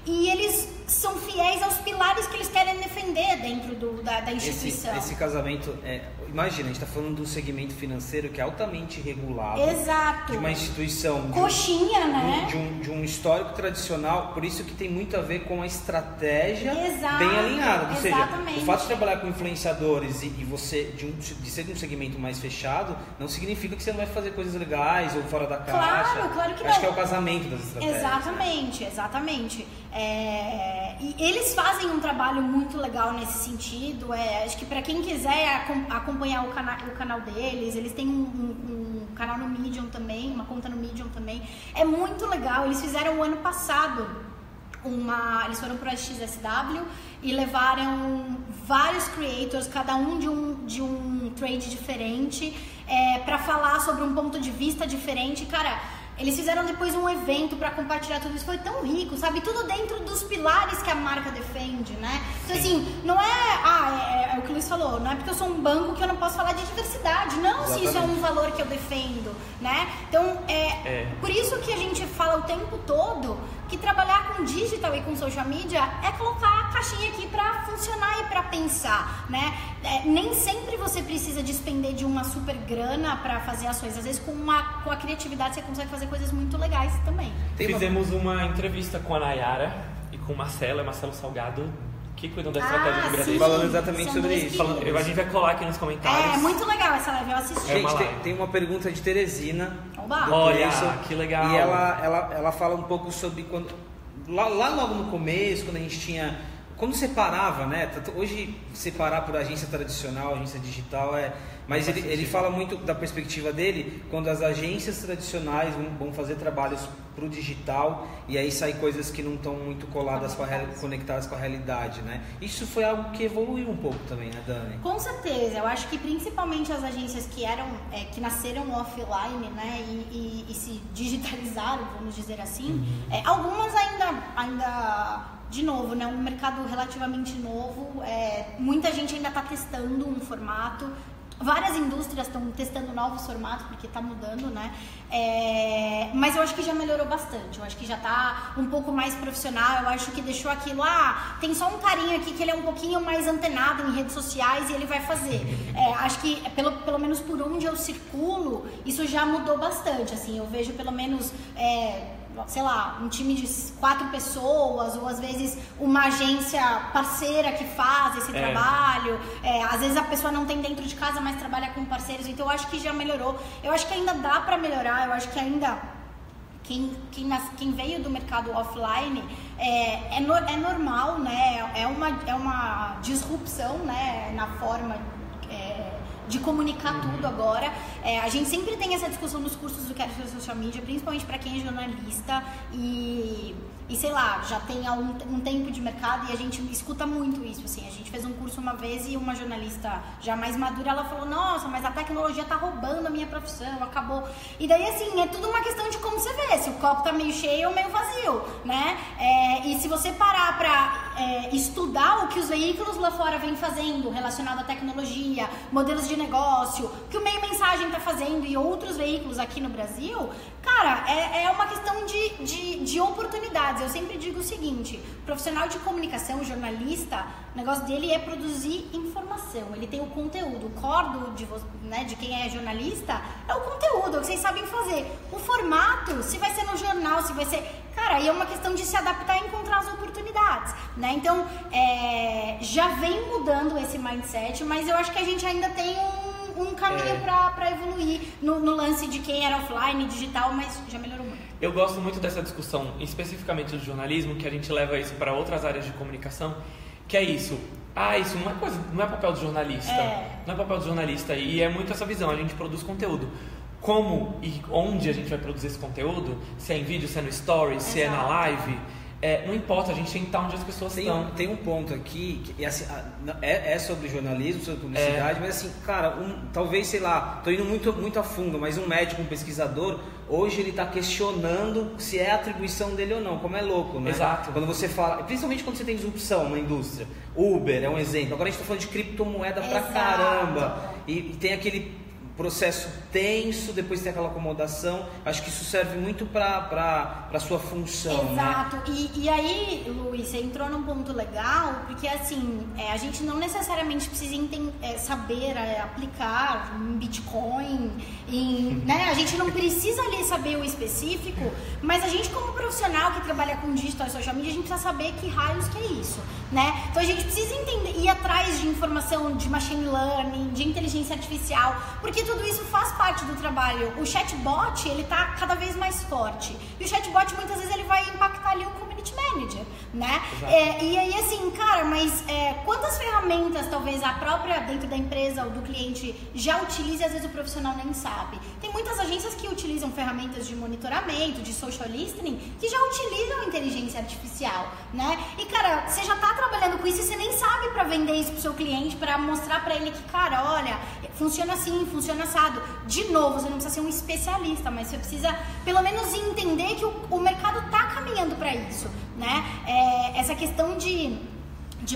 e eles são fiéis aos pilares que eles querem defender dentro da instituição. Esse casamento, imagina, a gente está falando de um segmento financeiro que é altamente regulado. Exato. De uma instituição... Coxinha, né? De um histórico tradicional, por isso que tem muito a ver com a estratégia Exato, bem alinhada. Ou seja, exatamente. o fato de trabalhar com influenciadores e você de ser de um segmento mais fechado, não significa que você não vai fazer coisas legais ou fora da caixa. Claro que não. Acho que é o casamento das estratégias. Exatamente. E eles fazem um trabalho muito legal nesse sentido. Acho que para quem quiser acompanhar o canal deles, eles têm um canal no Medium também, uma conta no Medium também. É muito legal. Eles fizeram o ano passado eles foram para a XSW e levaram vários creators, cada um de um trade diferente, para falar sobre um ponto de vista diferente. Cara, eles fizeram depois um evento para compartilhar tudo isso, foi tão rico, sabe? Tudo dentro dos pilares que a marca defende, né? Então, assim, não é o que o Luiz falou, não é porque eu sou um banco que eu não posso falar de diversidade, não. Exatamente. Se isso é um valor que eu defendo, né? Então, por isso que a gente fala o tempo todo que trabalhar com digital e com social media é colocar a caixinha aqui para funcionar e para pensar, né? Nem sempre você precisa despender de uma super grana para fazer ações. Às vezes com a criatividade você consegue fazer coisas muito legais também. Fizemos uma entrevista com a Nayara e com o Marcelo Salgado, que cuidam da estratégia do Bradesco. Falando exatamente sobre isso. A gente vai colar aqui nos comentários. É muito legal essa live, eu assisti. Gente, tem uma pergunta de Teresina. Olha, que legal. E ela fala um pouco sobre quando... Lá logo no começo, quando a gente tinha... Quando separava, né? Hoje, separar por agência tradicional, agência digital Mas ele fala muito da perspectiva dele, quando as agências tradicionais vão fazer trabalhos para o digital e aí saem coisas que não estão muito conectadas com a realidade, né? Isso foi algo que evoluiu um pouco também, né, Dani? Com certeza. Eu acho que principalmente as agências que nasceram offline, né, e se digitalizaram, vamos dizer assim, algumas ainda de novo, né, um mercado relativamente novo, muita gente ainda está testando um formato, várias indústrias estão testando novos formatos, porque está mudando, né, mas eu acho que já melhorou bastante, eu acho que já está um pouco mais profissional, eu acho que deixou aquilo, tem só um carinha aqui que ele é um pouquinho mais antenado em redes sociais e ele vai fazer. Acho que, pelo menos por onde eu circulo, isso já mudou bastante, assim, eu vejo pelo menos... sei lá, um time de 4 pessoas ou às vezes uma agência parceira que faz esse trabalho, às vezes a pessoa não tem dentro de casa, mas trabalha com parceiros, então eu acho que já melhorou, eu acho que ainda dá pra melhorar, eu acho que ainda quem veio do mercado offline é normal, né, é uma disrupção, né, na forma de comunicar tudo agora. A gente sempre tem essa discussão nos cursos do Quero Ser Social Media, principalmente para quem é jornalista e sei lá, já tem um tempo de mercado e a gente escuta muito isso, assim. A gente fez um curso uma vez e uma jornalista já mais madura, ela falou, nossa, mas a tecnologia tá roubando a minha profissão, acabou. E daí, assim, é tudo uma questão de como você vê, se o copo tá meio cheio ou meio vazio, né? E se você parar pra estudar o que os veículos lá fora vêm fazendo relacionado à tecnologia, modelos de negócio, que o Meio Mensagem tá fazendo e outros veículos aqui no Brasil, cara, é uma questão de oportunidades. Eu sempre digo o seguinte, profissional de comunicação, jornalista, o negócio dele é produzir informação, ele tem o conteúdo, o core de quem é jornalista é o conteúdo, é o que vocês sabem fazer. O formato, se vai ser no jornal, se vai ser... Cara, aí é uma questão de se adaptar e encontrar as oportunidades, né? Então, já vem mudando esse mindset, mas eu acho que a gente ainda tem um caminho para evoluir no lance de quem era offline, digital, mas já melhorou muito. Eu gosto muito dessa discussão, especificamente do jornalismo, que a gente leva isso para outras áreas de comunicação, que é isso. Isso não é papel do jornalista. Não é papel do jornalista. E é muito essa visão, a gente produz conteúdo. Como e onde a gente vai produzir esse conteúdo, se é em vídeo, se é no stories, se é na live, não importa, a gente tem que estar onde as pessoas estão. Tem um ponto aqui, que assim, é sobre jornalismo, sobre publicidade, mas assim, cara, talvez, sei lá, tô indo muito a fundo, mas um médico, um pesquisador, hoje ele está questionando se é atribuição dele ou não, como é louco, né? Exato. Quando você fala, principalmente quando você tem disrupção na indústria, Uber é um exemplo, agora a gente está falando de criptomoeda pra caramba, e tem aquele processo tenso, depois tem aquela acomodação. Acho que isso serve muito para sua função. Exato. Né? E aí, Luiz, você entrou num ponto legal, porque assim, a gente não necessariamente precisa saber aplicar em Bitcoin, né? A gente não precisa ali saber o específico, mas a gente como profissional que trabalha com digital e social media, a gente precisa saber que raios que é isso, né? Então a gente precisa entender, ir atrás de informação de machine learning, de inteligência artificial, porque tudo isso faz parte do trabalho. O chatbot, ele tá cada vez mais forte. E o chatbot, muitas vezes, ele vai impactar ali o community manager, né? E aí, assim, cara, mas quantas ferramentas, talvez, a própria, dentro da empresa ou do cliente, já utiliza e às vezes o profissional nem sabe? Tem muitas agências que utilizam ferramentas de monitoramento, de social listening, que já utilizam inteligência artificial, né? E, cara, você já tá trabalhando com isso e você nem sabe pra vender isso pro seu cliente, pra mostrar pra ele que, cara, olha, funciona assim, funciona assado. De novo, você não precisa ser um especialista, mas você precisa pelo menos entender que o mercado está caminhando para isso, né? Essa questão de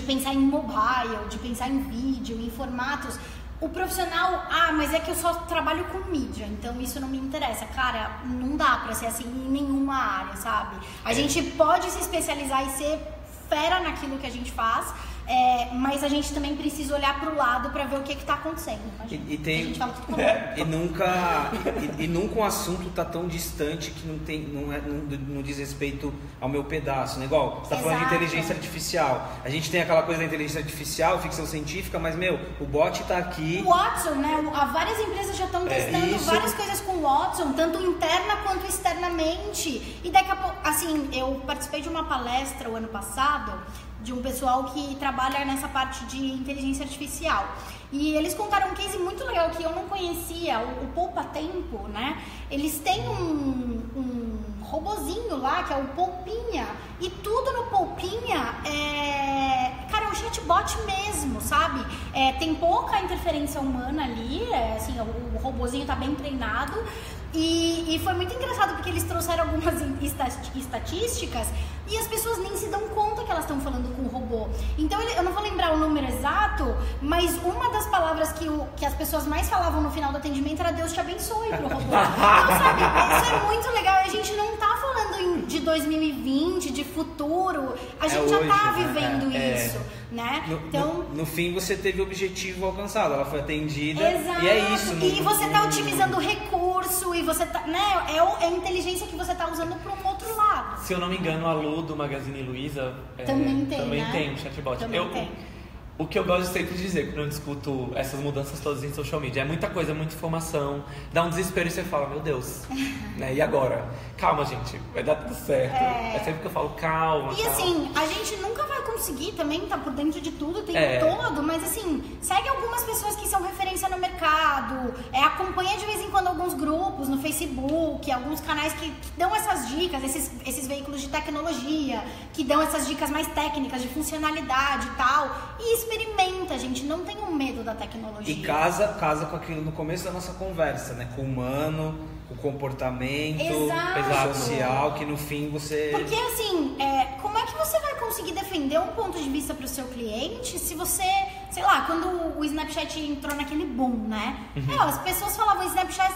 pensar em mobile, de pensar em vídeo, em formatos. O profissional, mas é que eu só trabalho com mídia, então isso não me interessa. Cara, não dá para ser assim em nenhuma área, sabe? A gente pode se especializar e ser fera naquilo que a gente faz, mas a gente também precisa olhar para o lado para ver o que está acontecendo. E tem, a gente fala tudo e nunca um assunto está tão distante que não diz respeito ao meu pedaço, né? Igual, você está falando de inteligência artificial. A gente tem aquela coisa da inteligência artificial, ficção científica, mas, o bot está aqui. O Watson, né? Várias empresas já estão testando várias coisas com o Watson, tanto interna quanto externamente. E daqui a pouco, assim, eu participei de uma palestra o ano passado de um pessoal que trabalha nessa parte de inteligência artificial. E eles contaram um case muito legal que eu não conhecia, o Poupa Tempo, né? Eles têm um robozinho lá, que é o Poupinha, e tudo no Poupinha cara, é um chatbot mesmo, sabe? Tem pouca interferência humana ali, assim, o robozinho tá bem treinado. E foi muito engraçado porque eles trouxeram algumas estatísticas e as pessoas nem se dão conta que elas estão falando com o robô. Então, eu não vou lembrar o número exato, mas uma das palavras que as pessoas mais falavam no final do atendimento era Deus te abençoe pro robô. Então, sabe, isso é muito legal. E a gente não tá falando de 2020, de futuro. A gente já tá vivendo isso, né? No fim, você teve o objetivo alcançado. Ela foi atendida. Exato. E é isso. E você tá otimizando o recurso e você tá, né? É a inteligência que você tá usando para um outro lado. Se eu não me engano, a Lu do Magazine Luiza também tem um chatbot. O que eu gosto sempre de dizer quando eu discuto essas mudanças todas em social media é muita coisa, muita informação, dá um desespero e você fala, meu Deus, né? E agora? Calma, gente, vai dar tudo certo. É sempre que eu falo, calma. E assim, a gente nunca vai conseguir também estar por dentro de tudo o tempo todo, mas assim, segue algumas pessoas que são referência no mercado, acompanha de vez em quando alguns grupos no Facebook, alguns canais que dão essas dicas, esses veículos de tecnologia, que dão essas dicas mais técnicas de funcionalidade e tal, e experimenta, gente, não tenham medo da tecnologia. E casa com aquilo no começo da nossa conversa, né? Com o humano, o comportamento social, que no fim você... Porque assim, como é que você vai conseguir defender um ponto de vista para o seu cliente se você, sei lá, quando o Snapchat entrou naquele boom, né? As pessoas falavam Snapchat,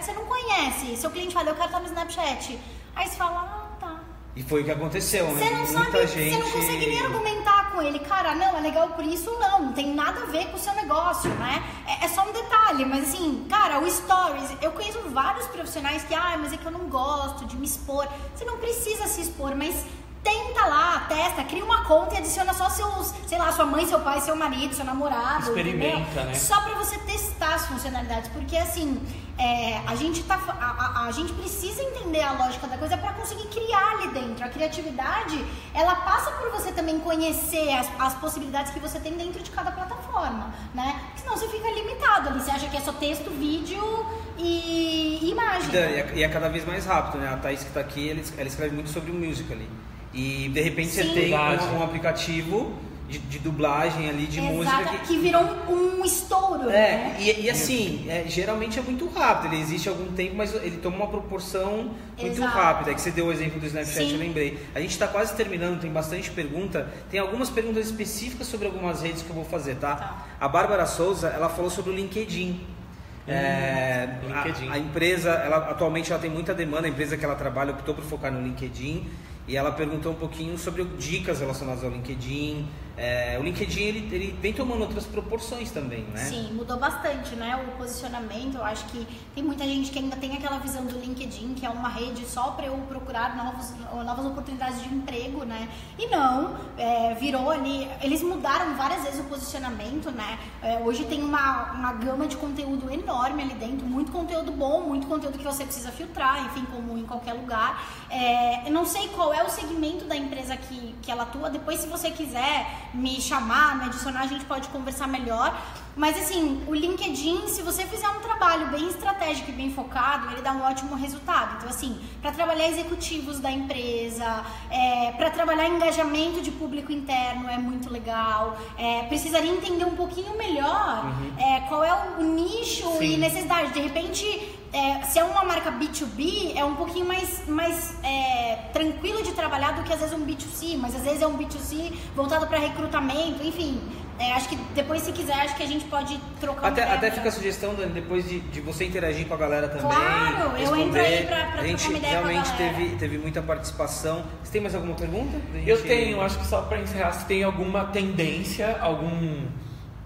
você não conhece. Seu cliente fala, eu quero estar no Snapchat. Aí você fala, E foi o que aconteceu, né? Você não sabe, você não consegue nem argumentar com ele. Cara, não, é legal por isso, não tem nada a ver com o seu negócio, né? É só um detalhe, mas assim, cara, o Stories, eu conheço vários profissionais que, mas é que eu não gosto de me expor. Você não precisa se expor, mas tenta lá, testa, cria uma conta e adiciona só seus, sei lá, sua mãe, seu pai, seu marido, seu namorado. Experimenta, entendeu? né? Só pra você testar as funcionalidades, porque assim, a gente precisa entender a lógica da coisa pra conseguir criar ali dentro. A criatividade, ela passa por você também conhecer as possibilidades que você tem dentro de cada plataforma, né? Porque senão você fica limitado ali, você acha que é só texto, vídeo e imagem. E é cada vez mais rápido, né? A Thaís que tá aqui, ela escreve muito sobre o Musical.ly. E de repente Sim. você tem Verdade. um aplicativo de dublagem ali, de música que virou um estouro, né? E assim, geralmente é muito rápido, ele existe há algum tempo, mas ele toma uma proporção muito Exato. rápida. É que você deu o exemplo do Snapchat, Sim. eu lembrei. A gente está quase terminando, tem bastante pergunta. Tem algumas perguntas específicas sobre algumas redes que eu vou fazer, tá? A Bárbara Souza, ela falou sobre o LinkedIn. LinkedIn. A empresa, atualmente ela tem muita demanda, a empresa que ela trabalha optou por focar no LinkedIn. E ela perguntou um pouquinho sobre dicas relacionadas ao LinkedIn. O LinkedIn ele vem tomando outras proporções também, né? Sim, mudou bastante, né? O posicionamento. Eu acho que tem muita gente que ainda tem aquela visão do LinkedIn, que é uma rede só para eu procurar novas oportunidades de emprego, né? E não, virou ali. Eles mudaram várias vezes o posicionamento, né? Hoje tem uma gama de conteúdo enorme ali dentro, muito conteúdo bom, muito conteúdo que você precisa filtrar, enfim, como em qualquer lugar. Eu não sei qual é o segmento da empresa que ela atua. Depois, se você quiser me chamar, me adicionar, a gente pode conversar melhor. Mas assim, o LinkedIn, se você fizer um trabalho bem estratégico e bem focado, ele dá um ótimo resultado. Então assim, para trabalhar executivos da empresa, para trabalhar engajamento de público interno é muito legal. Precisaria entender um pouquinho melhor qual é o nicho Sim. e necessidade. De repente, se é uma marca B2B, é um pouquinho mais tranquilo de trabalhar do que às vezes um B2C, mas às vezes é um B2C voltado para recrutamento, enfim. Acho que depois, se quiser, acho que a gente pode trocar Até fica a sugestão, Dani, depois de você interagir com a galera também. Claro, eu entro aí pra a trocar gente uma ideia com a realmente galera. teve muita participação. Você tem mais alguma pergunta? Eu tenho, acho que só para encerrar, se tem alguma tendência,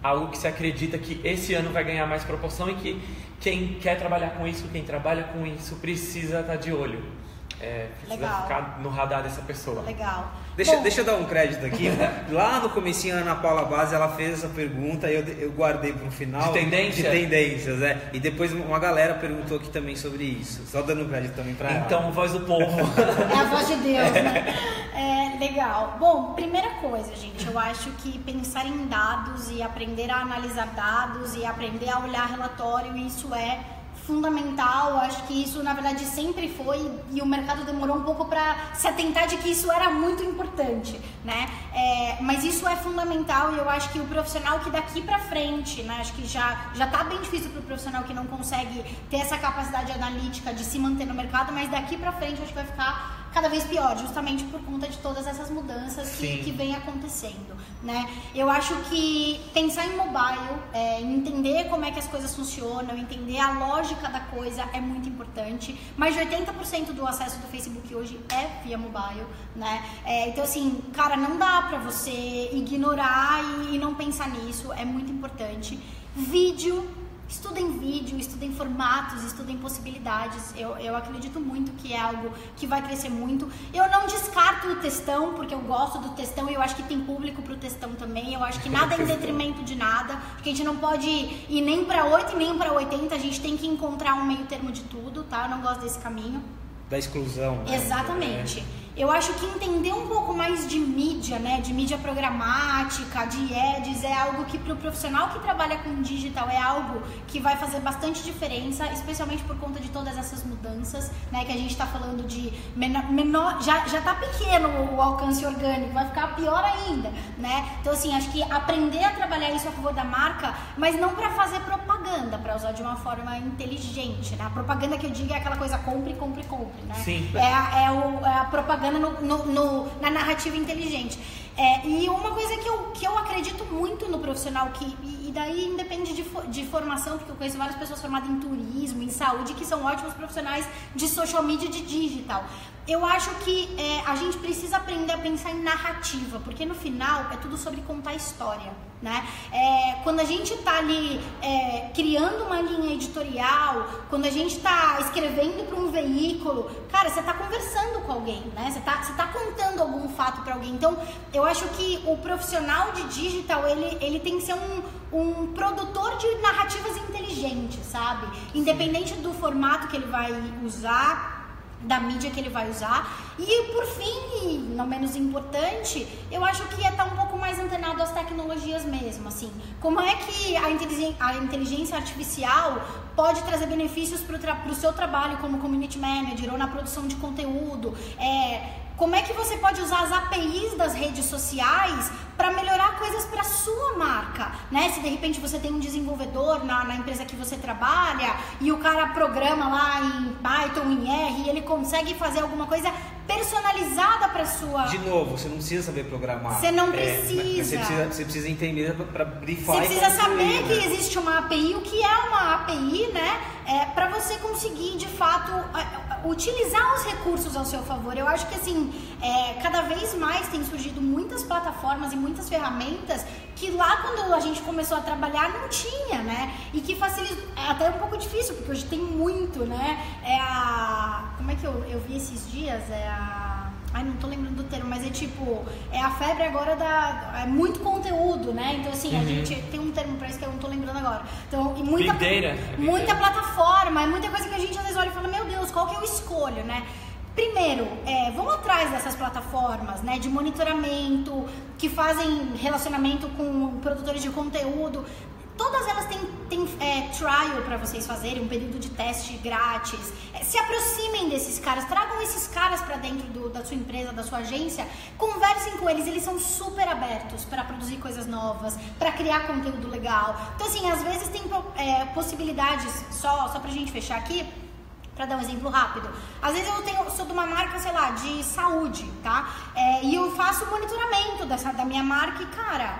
algo que você acredita que esse ano vai ganhar mais proporção e que quem quer trabalhar com isso, quem trabalha com isso, precisa estar de olho. Precisa Legal. ficar no radar dessa pessoa. Legal. Deixa eu dar um crédito aqui. Lá no comecinho, a Ana Paula Base, ela fez essa pergunta e eu guardei para o final. De tendência? De tendências, E depois uma galera perguntou aqui também sobre isso. Só dando um crédito também para ela. Então, voz do povo. É a voz de Deus, né? Legal. Bom, primeira coisa, gente, eu acho que pensar em dados e aprender a analisar dados e aprender a olhar relatório, isso é fundamental. Eu acho que isso, na verdade, sempre foi, e o mercado demorou um pouco para se atentar de que isso era muito importante, né? Mas isso é fundamental, e eu acho que o profissional que daqui para frente, né? Acho que já tá bem difícil para o profissional que não consegue ter essa capacidade analítica de se manter no mercado, mas daqui para frente acho que vai ficar cada vez pior, justamente por conta de todas essas mudanças que vem acontecendo, né? Eu acho que pensar em mobile, entender como é que as coisas funcionam, entender a lógica da coisa é muito importante. Mais de 80% do acesso do Facebook hoje é via mobile, né? Então assim, cara, não dá pra você ignorar e não pensar nisso, é muito importante. Vídeo. Estudem vídeo, estudem formatos, estudem possibilidades. Eu acredito muito que é algo que vai crescer muito. Eu não descarto o textão, porque eu gosto do textão e eu acho que tem público pro textão também. Eu acho que nada é em detrimento de nada. Porque a gente não pode ir nem para 8 e nem para 80. A gente tem que encontrar um meio termo de tudo, tá? Eu não gosto desse caminho. Da exclusão. Né? Exatamente. Eu acho que entender um pouco mais de mídia, né, de mídia programática, de ads, é algo que para o profissional que trabalha com digital é algo que vai fazer bastante diferença, especialmente por conta de todas essas mudanças, né, que a gente está falando de menor, já está pequeno o alcance orgânico, vai ficar pior ainda, né? Então assim, acho que aprender a trabalhar isso a favor da marca, mas não para fazer propaganda, para usar de uma forma inteligente, né? A propaganda que eu digo é aquela coisa compre, compre, compre, né? Sim. É a propaganda na narrativa inteligente. E uma coisa que eu acredito muito no profissional, e daí independe de formação, porque eu conheço várias pessoas formadas em turismo, em saúde, que são ótimos profissionais de social media e de digital. Eu acho que a gente precisa aprender a pensar em narrativa, porque no final é tudo sobre contar história, né? Quando a gente tá ali criando uma linha editorial, quando a gente tá escrevendo para um veículo, cara, você tá conversando com alguém, né? Você tá contando algum fato para alguém. Então, eu acho que o profissional de digital, ele tem que ser um produtor de narrativas inteligentes, sabe? Independente do formato que ele vai usar, da mídia que ele vai usar. E por fim, e não menos importante, eu acho que é estar um pouco mais antenado às tecnologias mesmo, assim. Como é que a inteligência artificial pode trazer benefícios para o seu trabalho como community manager ou na produção de conteúdo? como é que você pode usar as APIs das redes sociais para melhorar coisas para sua marca, né? Se de repente você tem um desenvolvedor na empresa que você trabalha e o cara programa lá em Python, em R, e ele consegue fazer alguma coisa personalizada para sua... De novo, você não precisa saber programar. Você não precisa. Você precisa entender para brifar. Você precisa saber que existe uma API, o que é uma API, né? Para você conseguir, de fato, utilizar os recursos ao seu favor. Eu acho que, assim, cada vez mais tem surgido muitas plataformas e muitas ferramentas que lá, quando a gente começou a trabalhar, não tinha, né? E que facilita... É até um pouco difícil, porque hoje tem muito, né? Como é que eu vi esses dias? Ai, não tô lembrando do termo, mas é tipo... É a febre agora é muito conteúdo, né? Então, assim, a gente tem um termo pra isso que eu não tô lembrando agora. Então, e muita plataforma, é muita coisa que a gente às vezes olha e fala, meu Deus, qual que eu escolho, né? Primeiro, vamos atrás dessas plataformas, né, de monitoramento, que fazem relacionamento com produtores de conteúdo. Todas elas têm trial para vocês fazerem, um período de teste grátis. Se aproximem desses caras, tragam esses caras para dentro da sua empresa, da sua agência, conversem com eles, eles são super abertos para produzir coisas novas, para criar conteúdo legal. Então, assim, às vezes tem possibilidades, só pra gente fechar aqui, para dar um exemplo rápido. Às vezes eu sou de uma marca, sei lá, de saúde, tá? E eu faço o monitoramento da minha marca e, cara,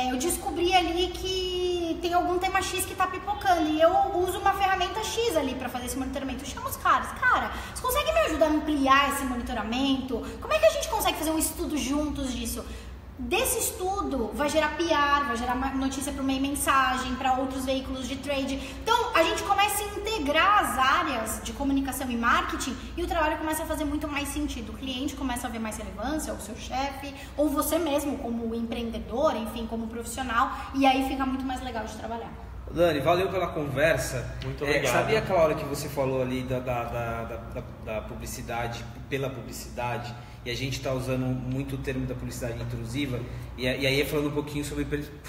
eu descobri ali que tem algum tema X que tá pipocando e eu uso uma ferramenta X ali para fazer esse monitoramento. Eu chamo os caras, cara, vocês conseguem me ajudar a ampliar esse monitoramento? Como é que a gente consegue fazer um estudo juntos disso? Desse estudo vai gerar PR, vai gerar notícia para o meio mensagem, para outros veículos de trade. Então a gente começa a integrar as áreas de comunicação e marketing e o trabalho começa a fazer muito mais sentido. O cliente começa a ver mais relevância, ou o seu chefe, ou você mesmo como empreendedor, enfim, como profissional, e aí fica muito mais legal de trabalhar. Dani, valeu pela conversa. Muito obrigado. Sabia aquela hora que você falou ali da publicidade pela publicidade? E a gente está usando muito o termo da publicidade intrusiva, e aí falando um pouquinho sobre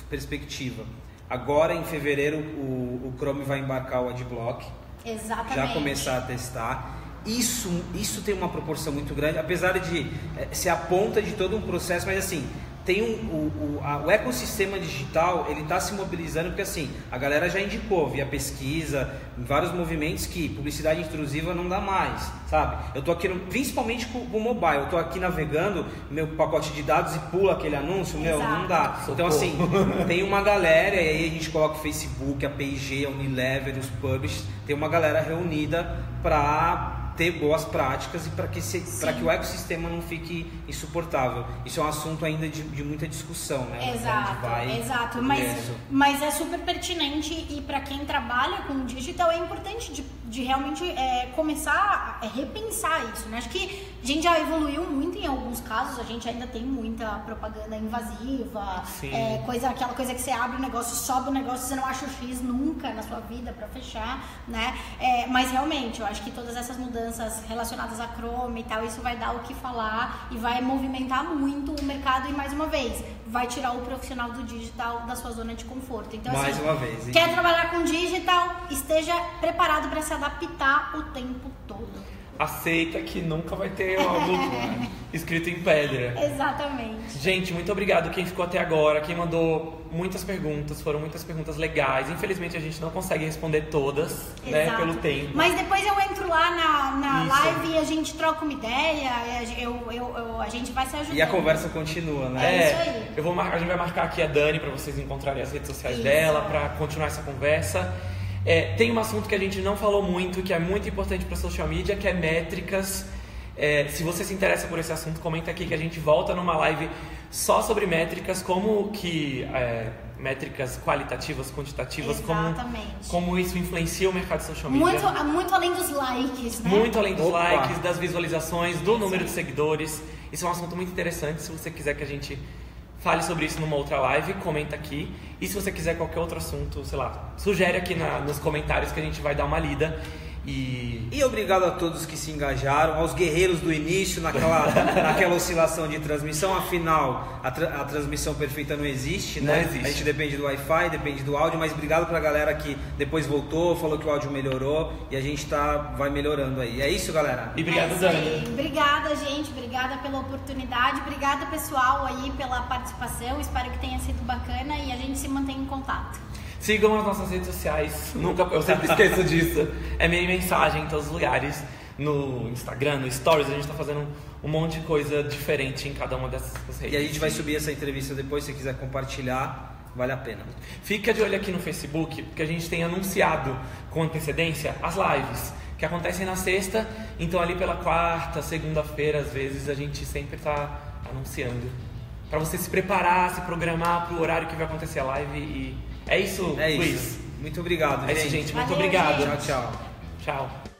perspectiva. Agora, em fevereiro, o Chrome vai embarcar o Adblock. Exatamente. Já começar a testar. Isso tem uma proporção muito grande, apesar de ser a ponta de todo um processo, mas assim... Tem o ecossistema digital, ele está se mobilizando porque assim, a galera já indicou via pesquisa, em vários movimentos que publicidade intrusiva não dá mais, sabe? Eu tô aqui, principalmente com o mobile, eu tô aqui navegando meu pacote de dados e pula aquele anúncio, meu, não dá. Então assim, tem uma galera, e aí a gente coloca o Facebook, a P&G, a Unilever, os pubs, tem uma galera reunida para ter boas práticas e para que o ecossistema não fique insuportável. Isso é um assunto ainda de muita discussão, né? Exato. Mas é super pertinente e para quem trabalha com digital é importante de realmente começar a repensar isso, né? Acho que a gente já evoluiu muito em alguns casos, a gente ainda tem muita propaganda invasiva, aquela coisa que você abre o negócio, sobe o negócio, você não acha o X nunca na sua vida para fechar, né? Mas realmente, eu acho que todas essas mudanças relacionadas a Chrome e tal, isso vai dar o que falar e vai movimentar muito o mercado e, mais uma vez, vai tirar o profissional do digital da sua zona de conforto. Então, mais uma vez, hein? Quer trabalhar com digital, esteja preparado para se adaptar o tempo todo. Aceita que nunca vai ter algo escrito em pedra. Exatamente. Gente, muito obrigado quem ficou até agora, quem mandou muitas perguntas, foram muitas perguntas legais. Infelizmente a gente não consegue responder todas, né, pelo tempo. Mas depois eu entro lá na live e a gente troca uma ideia, a gente vai se ajudando. E a conversa continua, né? É isso aí. A gente vai marcar aqui a Dani para vocês encontrarem as redes sociais dela, para continuar essa conversa. Tem um assunto que a gente não falou muito, que é muito importante para social media, que é métricas. Se você se interessa por esse assunto, comenta aqui que a gente volta numa live só sobre métricas, como que métricas qualitativas, quantitativas, como isso influencia o mercado de social media. Muito além dos likes, né? Muito além dos likes, das visualizações, do número de seguidores. Isso é um assunto muito interessante. Se você quiser que a gente fale sobre isso numa outra live, comenta aqui. E se você quiser qualquer outro assunto, sei lá, sugere aqui nos comentários que a gente vai dar uma lida. E obrigado a todos que se engajaram, aos guerreiros do início naquela oscilação de transmissão. Afinal, a transmissão perfeita não existe, né? Não existe. A gente depende do Wi-Fi, depende do áudio, mas obrigado pra galera que depois voltou, falou que o áudio melhorou e a gente vai melhorando aí. É isso, galera? E obrigado, isso Dani. aí. Obrigada, gente. Obrigada pela oportunidade. Obrigada, pessoal, aí pela participação. Espero que tenha sido bacana e a gente se mantém em contato. Sigam as nossas redes sociais, eu sempre esqueço disso. É minha mensagem em todos os lugares, no Instagram, no Stories, a gente está fazendo um monte de coisa diferente em cada uma dessas redes. E a gente vai subir essa entrevista depois, se quiser compartilhar, vale a pena. Fica de olho aqui no Facebook, porque a gente tem anunciado com antecedência as lives, que acontecem na sexta, então ali pela quarta, segunda-feira, às vezes, a gente sempre está anunciando. Para você se preparar, se programar para o horário que vai acontecer a live e... É isso, Luiz. Muito obrigado, É isso, gente. Muito Valeu, obrigado. gente. Tchau, tchau. Tchau.